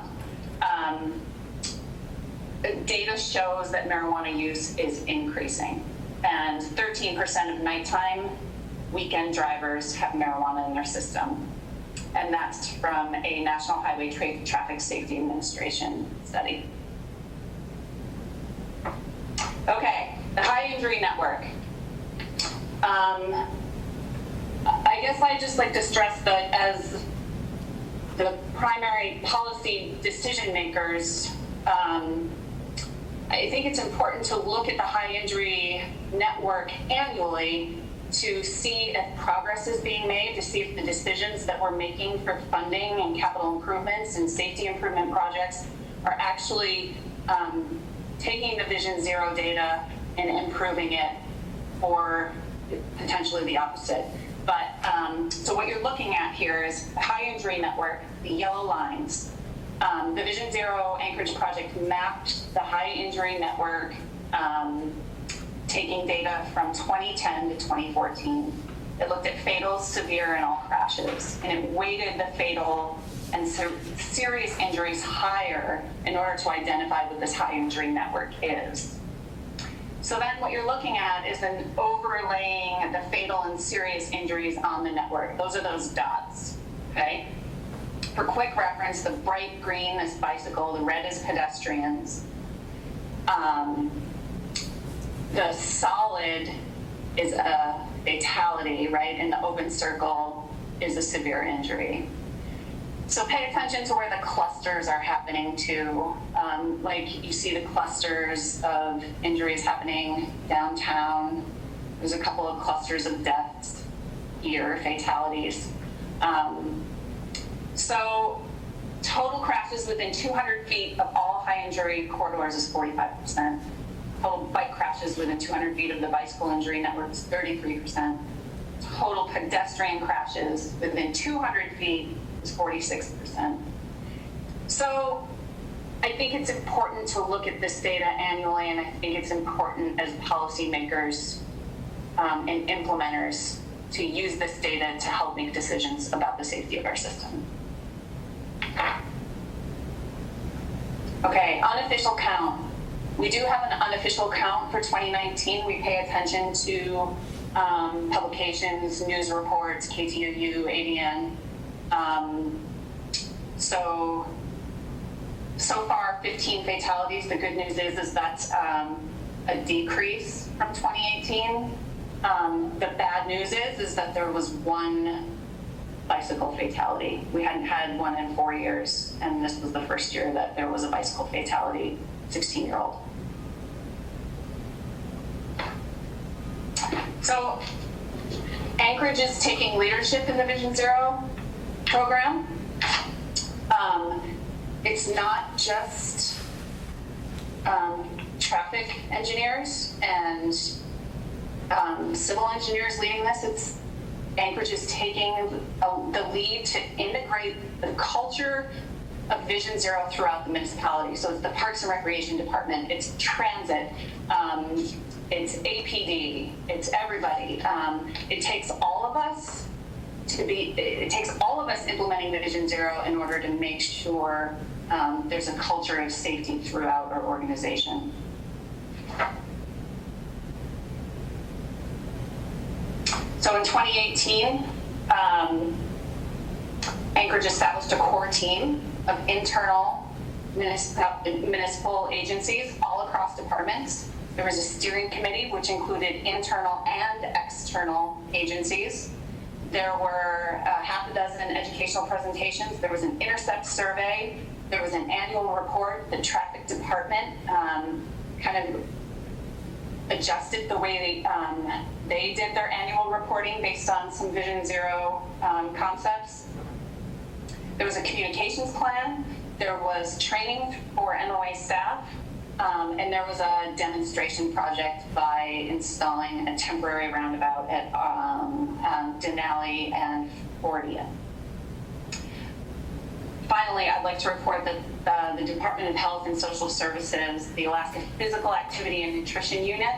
Data shows that marijuana use is increasing, and 13% of nighttime weekend drivers have marijuana in their system. And that's from a National Highway Traffic Safety Administration study. Okay, the high injury network. I guess I'd just like to stress that as the primary policy decision makers, I think it's important to look at the high injury network annually to see if progress is being made, to see if the decisions that we're making for funding and capital improvements and safety improvement projects are actually taking the Vision Zero data and improving it, or potentially the opposite. But so what you're looking at here is the high injury network, the yellow lines. The Vision Zero Anchorage project mapped the high injury network, taking data from 2010 to 2014. It looked at fatal, severe, and all crashes, and it weighted the fatal and serious injuries higher in order to identify what this high injury network is. So then what you're looking at is an overlaying the fatal and serious injuries on the network. Those are those dots, okay? For quick reference, the bright green is bicycle, the red is pedestrians. The solid is a fatality, right? And the open circle is a severe injury. So pay attention to where the clusters are happening too. Like you see the clusters of injuries happening downtown. There's a couple of clusters of deaths here, fatalities. So total crashes within 200 feet of all high injury corridors is 45%. Total bike crashes within 200 feet of the bicycle injury network is 33%. Total pedestrian crashes within 200 feet is 46%. So I think it's important to look at this data annually, and I think it's important as policymakers and implementers to use this data to help make decisions about the safety of our system. Okay, unofficial count. We do have an unofficial count for 2019. We pay attention to publications, news reports, KTOU, ADN. So far, 15 fatalities. The good news is that's a decrease from 2018. The bad news is that there was one bicycle fatality. We hadn't had one in 4 years, and this was the first year that there was a bicycle fatality, 16-year-old. So Anchorage is taking leadership in the Vision Zero program. It's not just traffic engineers and civil engineers leading this. Anchorage is taking the lead to integrate the culture of Vision Zero throughout the municipality. So it's the Parks and Recreation Department, it's transit, it's APD, it's everybody. It takes all of us implementing the Vision Zero in order to make sure there's a culture of safety throughout our organization. So in 2018, Anchorage established a core team of internal municipal agencies all across departments. There was a steering committee which included internal and external agencies. There were half a dozen educational presentations. There was an intercept survey. There was an annual report. The traffic department kind of adjusted the way they did their annual reporting based on some Vision Zero concepts. There was a communications plan. There was training for NOA staff. And there was a demonstration project by installing a temporary roundabout at Denali and Fordia. Finally, I'd like to report that the Department of Health and Social Services, the Alaska Physical Activity and Nutrition Unit,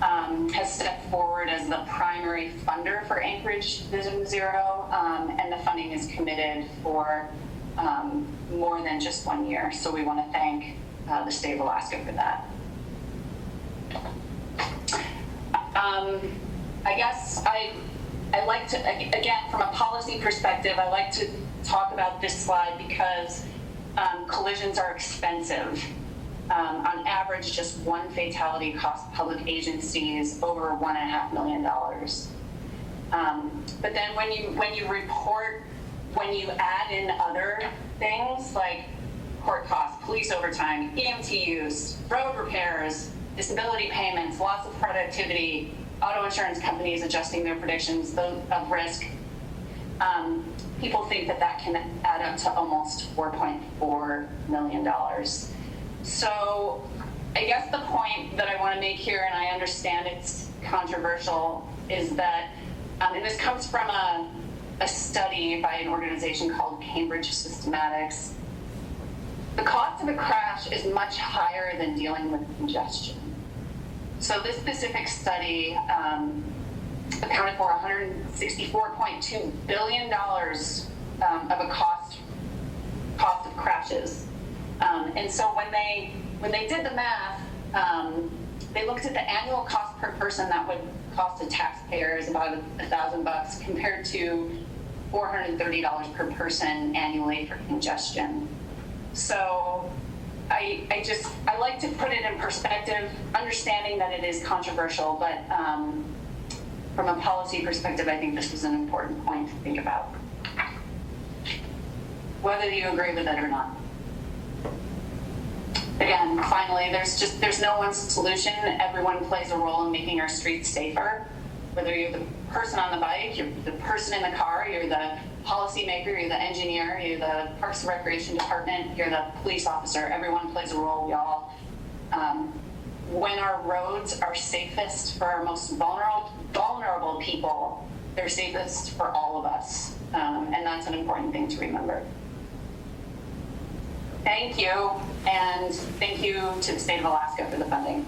has stepped forward as the primary funder for Anchorage Vision Zero, and the funding is committed for more than just 1 year. So we want to thank the state of Alaska for that. I guess I like to, again, from a policy perspective, I like to talk about this slide because collisions are expensive. On average, just one fatality costs public agencies over $1.5 million. But then when you report, when you add in other things like court costs, police overtime, EMT use, road repairs, disability payments, loss of productivity, auto insurance companies adjusting their predictions of risk, people think that can add up to almost $4.4 million. So I guess the point that I want to make here, and I understand it's controversial, is that, and this comes from a study by an organization called Cambridge Systematics, the cost of a crash is much higher than dealing with congestion. So this specific study accounted for $164.2 billion of a cost of crashes. And so when they did the math, they looked at the annual cost per person that would cost the taxpayers about $1,000 compared to $430 per person annually for congestion. So I like to put it in perspective, understanding that it is controversial, but from a policy perspective, I think this is an important point to think about, whether you agree with it or not. Again, finally, there's no one solution. Everyone plays a role in making our streets safer. Whether you're the person on the bike, you're the person in the car, you're the policymaker, you're the engineer, you're the Parks and Recreation Department, you're the police officer. Everyone plays a role. We all. When our roads are safest for our most vulnerable people, they're safest for all of us, and that's an important thing to remember. Thank you, and thank you to the state of Alaska for the funding.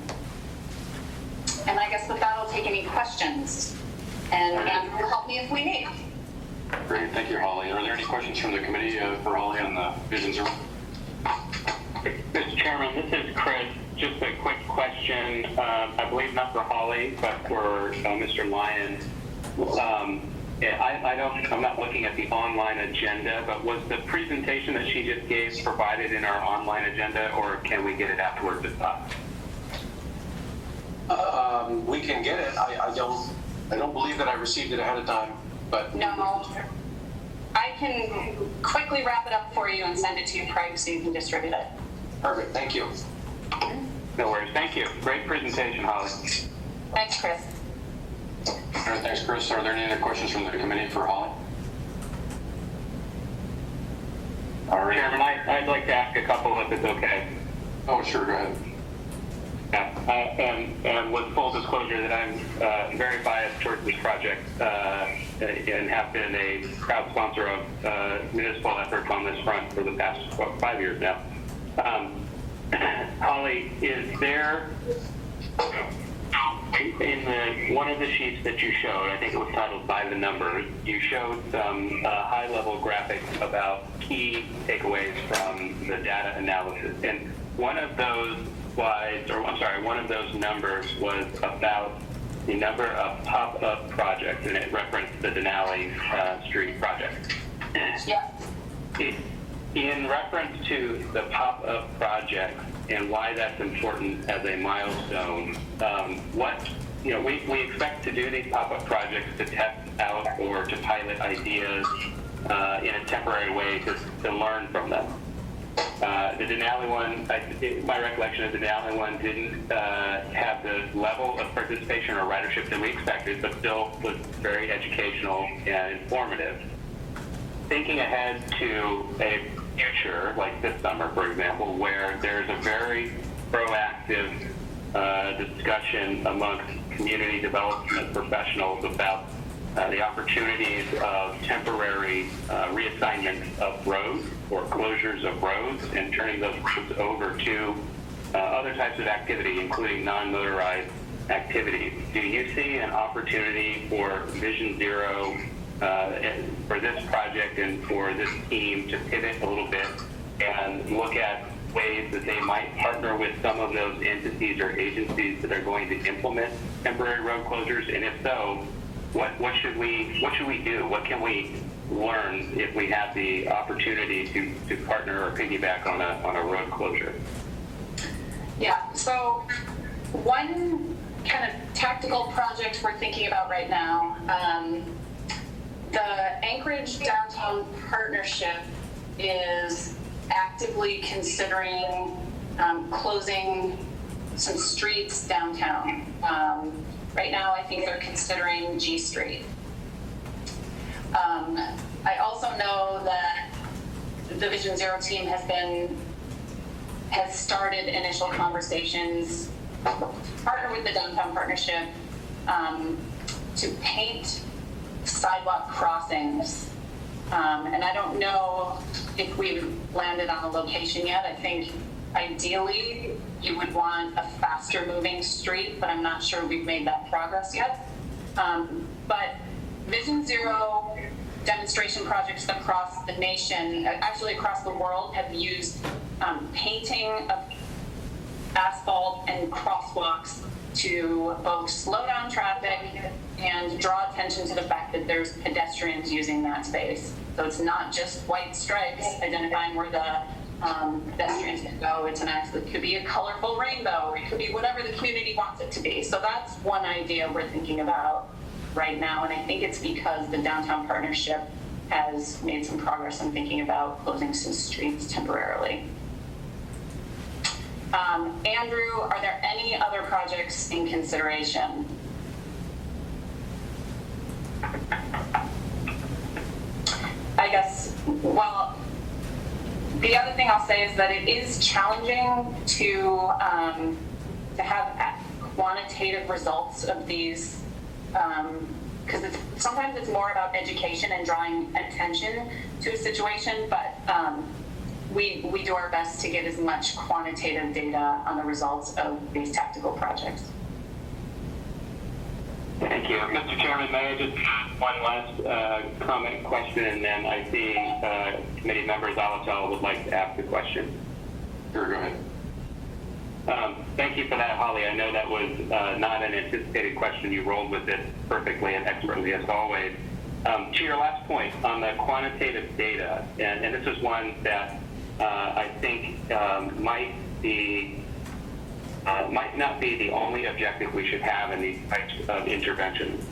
And I guess with that, I'll take any questions, and Andrew will help me if we need. Great, thank you, Holly. Are there any questions from the committee for Holly on the Vision Zero? Mr. Chairman, this is Chris. Just a quick question, I believe not for Holly, but for Mr. Lyon. I'm not looking at the online agenda, but was the presentation that she just gave provided in our online agenda, or can we get it afterwards at top? We can get it. I don't believe that I received it ahead of time, but No, I can quickly wrap it up for you and send it to you, Craig, so you can distribute it. perfect. Thank you. No worries. Thank you. Great presentation, Holly. Thanks, Chris. All right, thanks, Chris. Are there any other questions from the committee for Holly? All right. Chairman, I'd like to ask a couple if it's okay. Oh, sure, go ahead. And with full disclosure that I'm very biased towards this project and have been a proud sponsor of municipal efforts on this front for the past 5 years now. Holly, is there, in one of the sheets that you showed, I think it was titled By the Numbers, you showed some high-level graphics about key takeaways from the data analysis. And one of those slides, or I'm sorry, one of those numbers was about the number of pop-up projects, and it referenced the Denali Street project. Yeah. In reference to the pop-up project and why that's important as a milestone, we expect to do these pop-up projects to test out or to pilot ideas in a temporary way to learn from them. The Denali one, my recollection of the Denali one didn't have the level of participation or ridership that we expected, but still was very educational and informative. Thinking ahead to a future, like this summer, for example, where there's a very proactive discussion amongst community development professionals about the opportunities of temporary reassignment of roads or closures of roads and turning those roads over to other types of activity, including non-motorized activities. Do you see an opportunity for Vision Zero for this project and for this team to pivot a little bit and look at ways that they might partner with some of those entities or agencies that are going to implement temporary road closures? And if so, what should we do? What can we learn if we have the opportunity to partner or piggyback on a road closure? Yeah, so one kind of tactical project we're thinking about right now, the Anchorage Downtown Partnership is actively considering closing some streets downtown. Right now, I think they're considering G Street. I also know that the Vision Zero team has started initial conversations, partner with the Downtown Partnership to paint sidewalk crossings. And I don't know if we've landed on a location yet. I think ideally you would want a faster moving street, but I'm not sure we've made that progress yet. But Vision Zero demonstration projects across the nation, actually across the world, have used painting of asphalt and crosswalks to both slow down traffic and draw attention to the fact that there's pedestrians using that space. So it's not just white stripes identifying where the pedestrians can go. It could be a colorful rainbow, or it could be whatever the community wants it to be. So that's one idea we're thinking about right now, and I think it's because the downtown partnership has made some progress in thinking about closing some streets temporarily. Andrew, are there any other projects in consideration? I guess, well, the other thing I'll say is that it is challenging to have quantitative results of these, because sometimes it's more about education and drawing attention to a situation, but we do our best to get as much quantitative data on the results of these tactical projects. Thank you. Mr. Chairman, may I just one last comment, question, and then I see committee members Alatel would like to ask a question. Sure, go ahead. Thank you for that, Holly. I know that was not an anticipated question. You rolled with it perfectly and expertly as always. To your last point on the quantitative data, and this is one that I think might not be the only objective we should have in these types of interventions.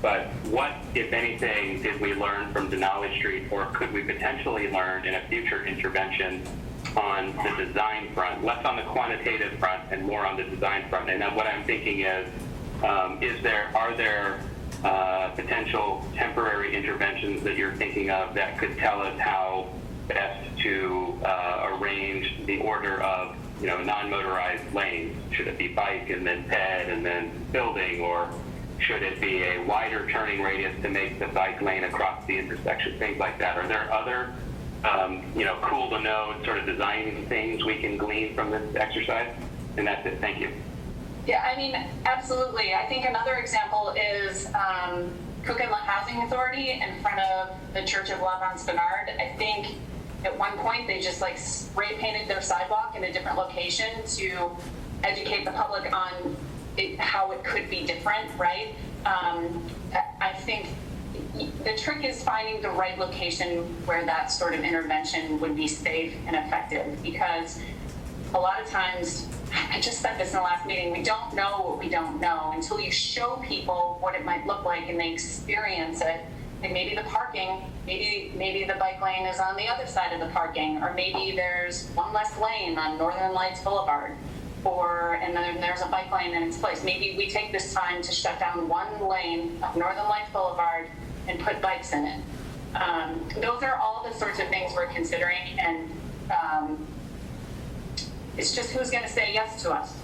But what, if anything, did we learn from Denali Street, or could we potentially learn in a future intervention on the design front, less on the quantitative front and more on the design front? And then what I'm thinking is are there potential temporary interventions that you're thinking of that could tell us how best to arrange the order of non-motorized lanes? Should it be bike and then ped and then building, or should it be a wider turning radius to make the bike lane across the intersection? Things like that. Are there other cool to know sort of design things we can glean from this exercise? And that's it. Thank you. Yeah, I mean, absolutely. I think another example is Cook Inlet Housing Authority in front of the Church of L'Avance Bernard. I think at one point they just like spray painted their sidewalk in a different location to educate the public on how it could be different, right? I think the trick is finding the right location where that sort of intervention would be safe and effective, because a lot of times, I just said this in the last meeting, we don't know what we don't know until you show people what it might look like and they experience it. And maybe the parking, maybe the bike lane is on the other side of the parking, or maybe there's one less lane on Northern Lights Boulevard, and then there's a bike lane in its place. Maybe we take this time to shut down one lane of Northern Lights Boulevard and put bikes in it. Those are all the sorts of things we're considering, and it's just who's going to say yes to us,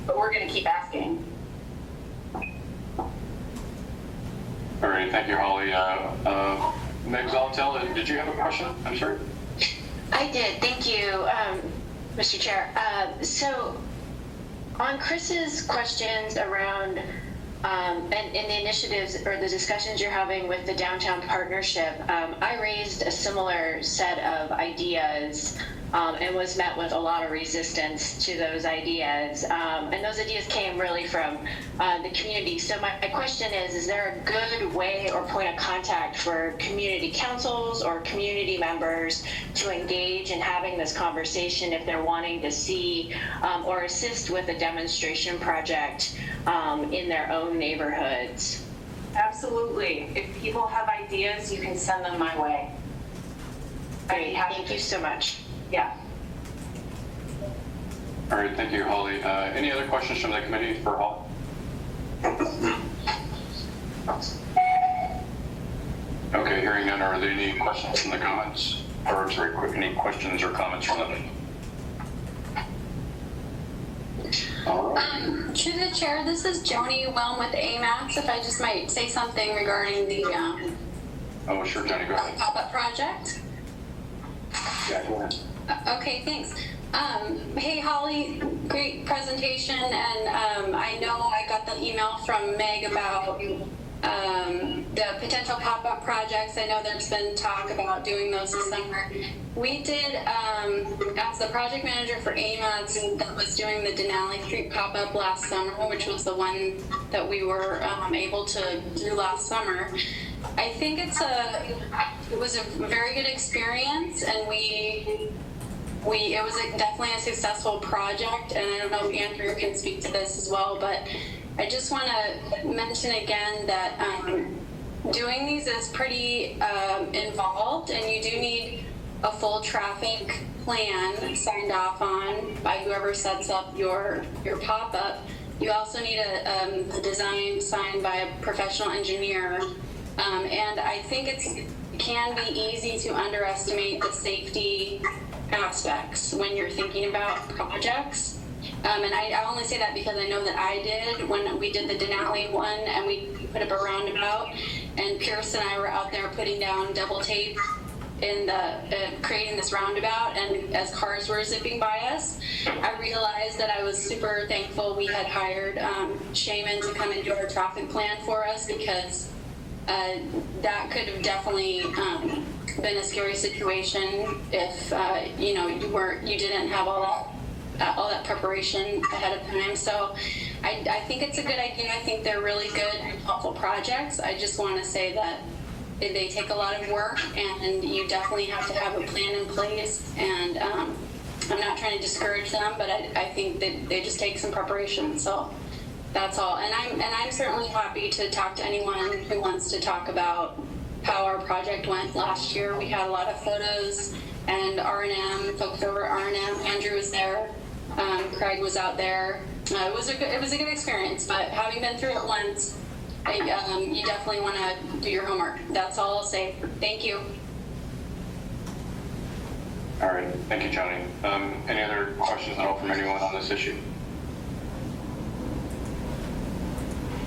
but we're going to keep asking. All right, thank you, Holly. Meg Zalatel, did you have a question? I'm sorry. I did, thank you, Mr. Chair. So on Chris's questions around and the initiatives or the discussions you're having with the downtown partnership, I raised a similar set of ideas and was met with a lot of resistance to those ideas. And those ideas came really from the community. So my question is there a good way or point of contact for community councils or community members to engage in having this conversation if they're wanting to see or assist with a demonstration project in their own neighborhoods? Absolutely. If people have ideas, you can send them my way. Great, thank you so much. Yeah. All right, thank you, Holly. Any other questions from the committee for Hall? Okay, hearing none, are there any questions from the comments? Or sorry, any questions or comments from the To the chair, this is Joni Whelm with AMATS. If I just might say something regarding the Oh, sure, Johnny, go ahead. pop-up project. Yeah, go ahead. Okay, thanks. Hey, Holly, great presentation, and I know I got the email from Meg about the potential pop-up projects. I know there's been talk about doing those this summer. We did, as the project manager for AMATS, that was doing the Denali Street pop-up last summer, which was the one that we were able to do last summer. I think it was a very good experience, and it was definitely a successful project, and I don't know if Andrew can speak to this as well, but I just want to mention again that doing these is pretty involved, and you do need a full traffic plan signed off on by whoever sets up your pop-up. You also need a design signed by a professional engineer, and I think it can be easy to underestimate the safety aspects when you're thinking about projects. And I only say that because I know that I did when we did the Denali one, and we put up a roundabout, and Pierce and I were out there putting down double tape in creating this roundabout, and as cars were zipping by us, I realized that I was super thankful we had hired Shaman to come and do our traffic plan for us, because that could have definitely been a scary situation if you didn't have all that preparation ahead of time. So I think it's a good idea. I think they're really good and helpful projects. I just want to say that they take a lot of work, and you definitely have to have a plan in place. And I'm not trying to discourage them, but I think that they just take some preparation. So that's all. And I'm certainly happy to talk to anyone who wants to talk about how our project went last year. We had a lot of photos and R&M, folks over at R&M. Andrew was there. Craig was out there. It was a good experience, but having been through it once, you definitely want to do your homework. That's all I'll say. Thank you. All right, thank you, Johnny. Any other questions at all from anyone on this issue?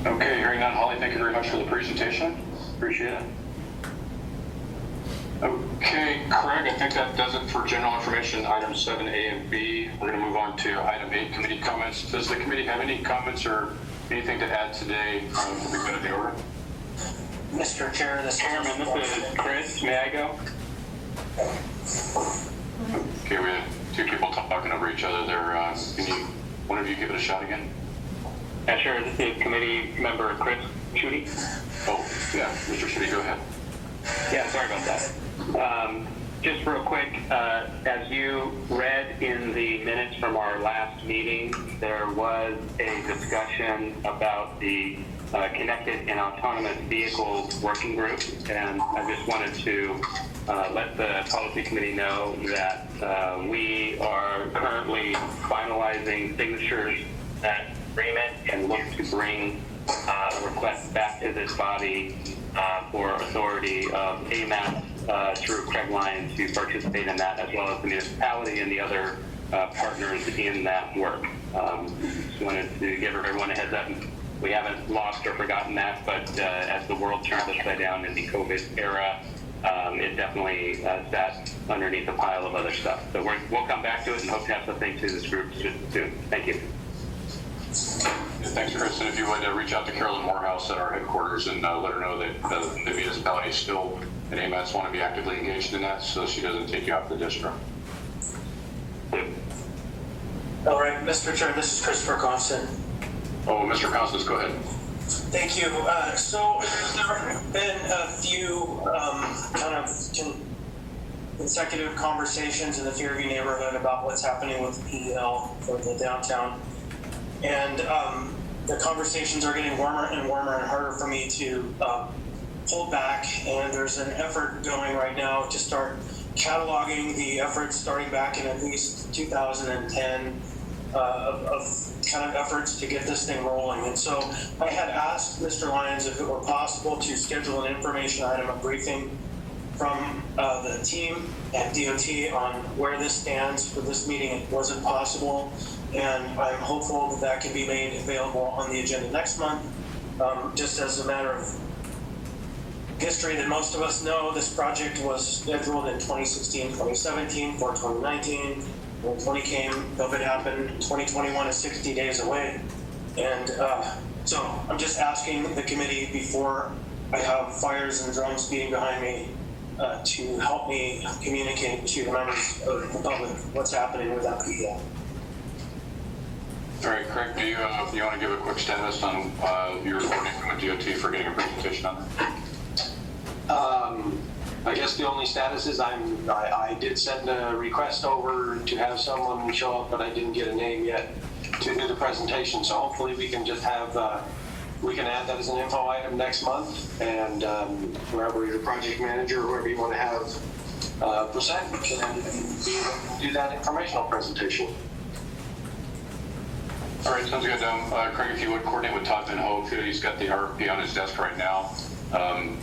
Okay, hearing none. Holly, thank you very much for the presentation. Appreciate it. Okay, Craig, I think that does it for general information, items 7A and B. We're going to move on to item 8, committee comments. Does the committee have any comments or anything to add today before we go to the order? Mr. Chair, Chairman, this is Chris. May I go? Okay, we have two people talking over each other there. Can one of you give it a shot again? Yeah, sure. This is committee member Chris Schutte. Oh, yeah, Mr. Schutte, go ahead. Yeah, sorry about that. Just real quick, as you read in the minutes from our last meeting, there was a discussion about the Connected and Autonomous Vehicles Working Group, and I just wanted to let the policy committee know that we are currently finalizing signatures that agreement and look to bring a request back to this body for authority of AMATS through Craig Lyon to participate in that, as well as the municipality and the other partners in that work. Just wanted to give everyone a heads up. We haven't lost or forgotten that, but as the world turned upside down in the COVID era, it definitely sat underneath a pile of other stuff. So we'll come back to it and hope to have something to this group soon. Thank you. Thanks, Chris. And if you would reach out to Carolyn Morehouse at our headquarters and let her know that the municipality still and AMATS want to be actively engaged in that, so she doesn't take you off the distro. All right, Mr. Chair, this is Christopher Constant. Oh, Mr. Constance, go ahead. Thank you. So there have been a few kind of consecutive conversations in the Fairview neighborhood about what's happening with PEL for the downtown. And the conversations are getting warmer and warmer and harder for me to hold back. And there's an effort going right now to start cataloging the efforts starting back in at least 2010 of kind of efforts to get this thing rolling. And so I had asked Mr. Lyons if it were possible to schedule an information item, a briefing from the team at DOT on where this stands for this meeting. It wasn't possible, and I'm hopeful that that can be made available on the agenda next month. Just as a matter of history that most of us know, this project was scheduled in 2016, 2017 for 2019. When 20 came, COVID happened. 2021 is 60 days away. And So I'm just asking the committee before I have fires and drums beating behind me to help me communicate to the members of the public what's happening with that PEL. All right, Craig, do you want to give a quick status on your coordinating with DOT for getting a presentation on that? I guess the only status is I did send a request over to have someone show up, but I didn't get a name yet to do the presentation. So hopefully we can just have, we can add that as an info item next month, and wherever your project manager or whoever you want to have present can do that informational presentation. All right, sounds good. Craig, if you would coordinate with Todd Van Hoek, he's got the RFP on his desk right now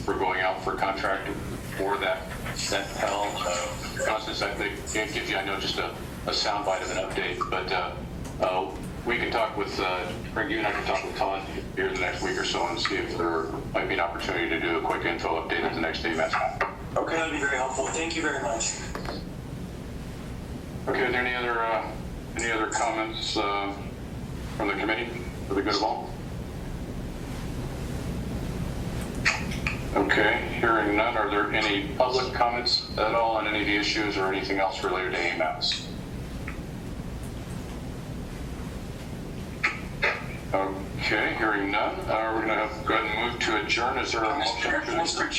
for going out for contract for that PEL. Constance, I think it gives you, I know, just a soundbite of an update, but we can talk with, Craig, you and I can talk with Todd here the next week or so and see if there might be an opportunity to do a quick info update at the next AMATS. Okay, that'd be very helpful. Thank you very much. Okay, are there any other comments from the committee for the good of all? Okay, hearing none, are there any public comments at all on any of the issues or anything else related to AMATS? Okay, hearing none, we're going to go ahead and move to adjourn. Is there a motion? Mr.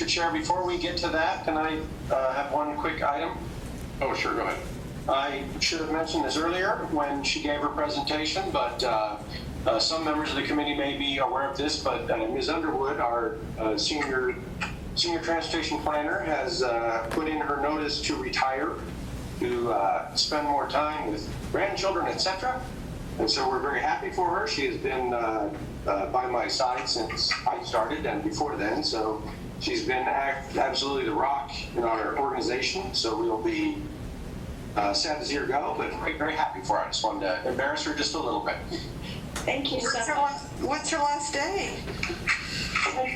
Chair, before we get to that, can I have one quick item? Oh, sure, go ahead. I should have mentioned this earlier when she gave her presentation, but some members of the committee may be aware of this, but Ms. Underwood, our senior transportation planner, has put in her notice to retire, to spend more time with grandchildren, etc. And so we're very happy for her. She has been by my side since I started and before then, so she's been absolutely the rock in our organization. So we'll be sad to see her go, but very, very happy for her. I just wanted to embarrass her just a little bit. Thank you so much. What's your last day?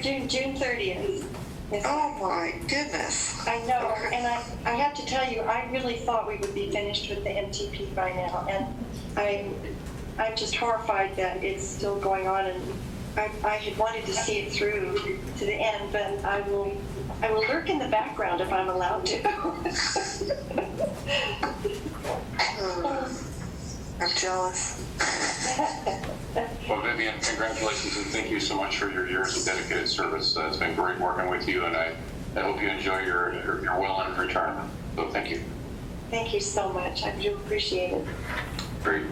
June 30th. Yes. Oh my goodness. I know, and I have to tell you, I really thought we would be finished with the MTP by now, and I'm just horrified that it's still going on, and I had wanted to see it through to the end, but I will lurk in the background if I'm allowed to. I'm jealous. Well, Vivian, congratulations and thank you so much for your years of dedicated service. It's been great working with you, and I hope you enjoy your well-earned retirement. So thank you. Thank you so much. I do appreciate it. Great.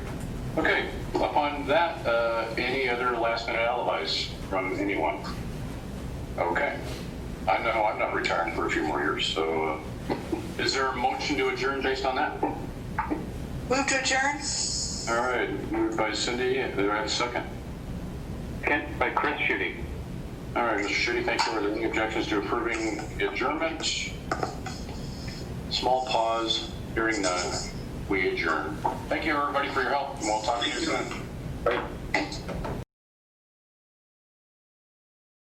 Okay, upon that, any other last-minute alibis from anyone? Okay. I know I'm not retiring for a few more years, so is there a motion to adjourn based on that? Move to adjourn? All right, moved by Cindy. Do I have a second? Second by Chris Schutte. All right, Mr. Schutte, thank you. Are there any objections to approving the adjournment? Small pause, hearing none. We adjourn. Thank you, everybody, for your help, and we'll talk to you soon. Right.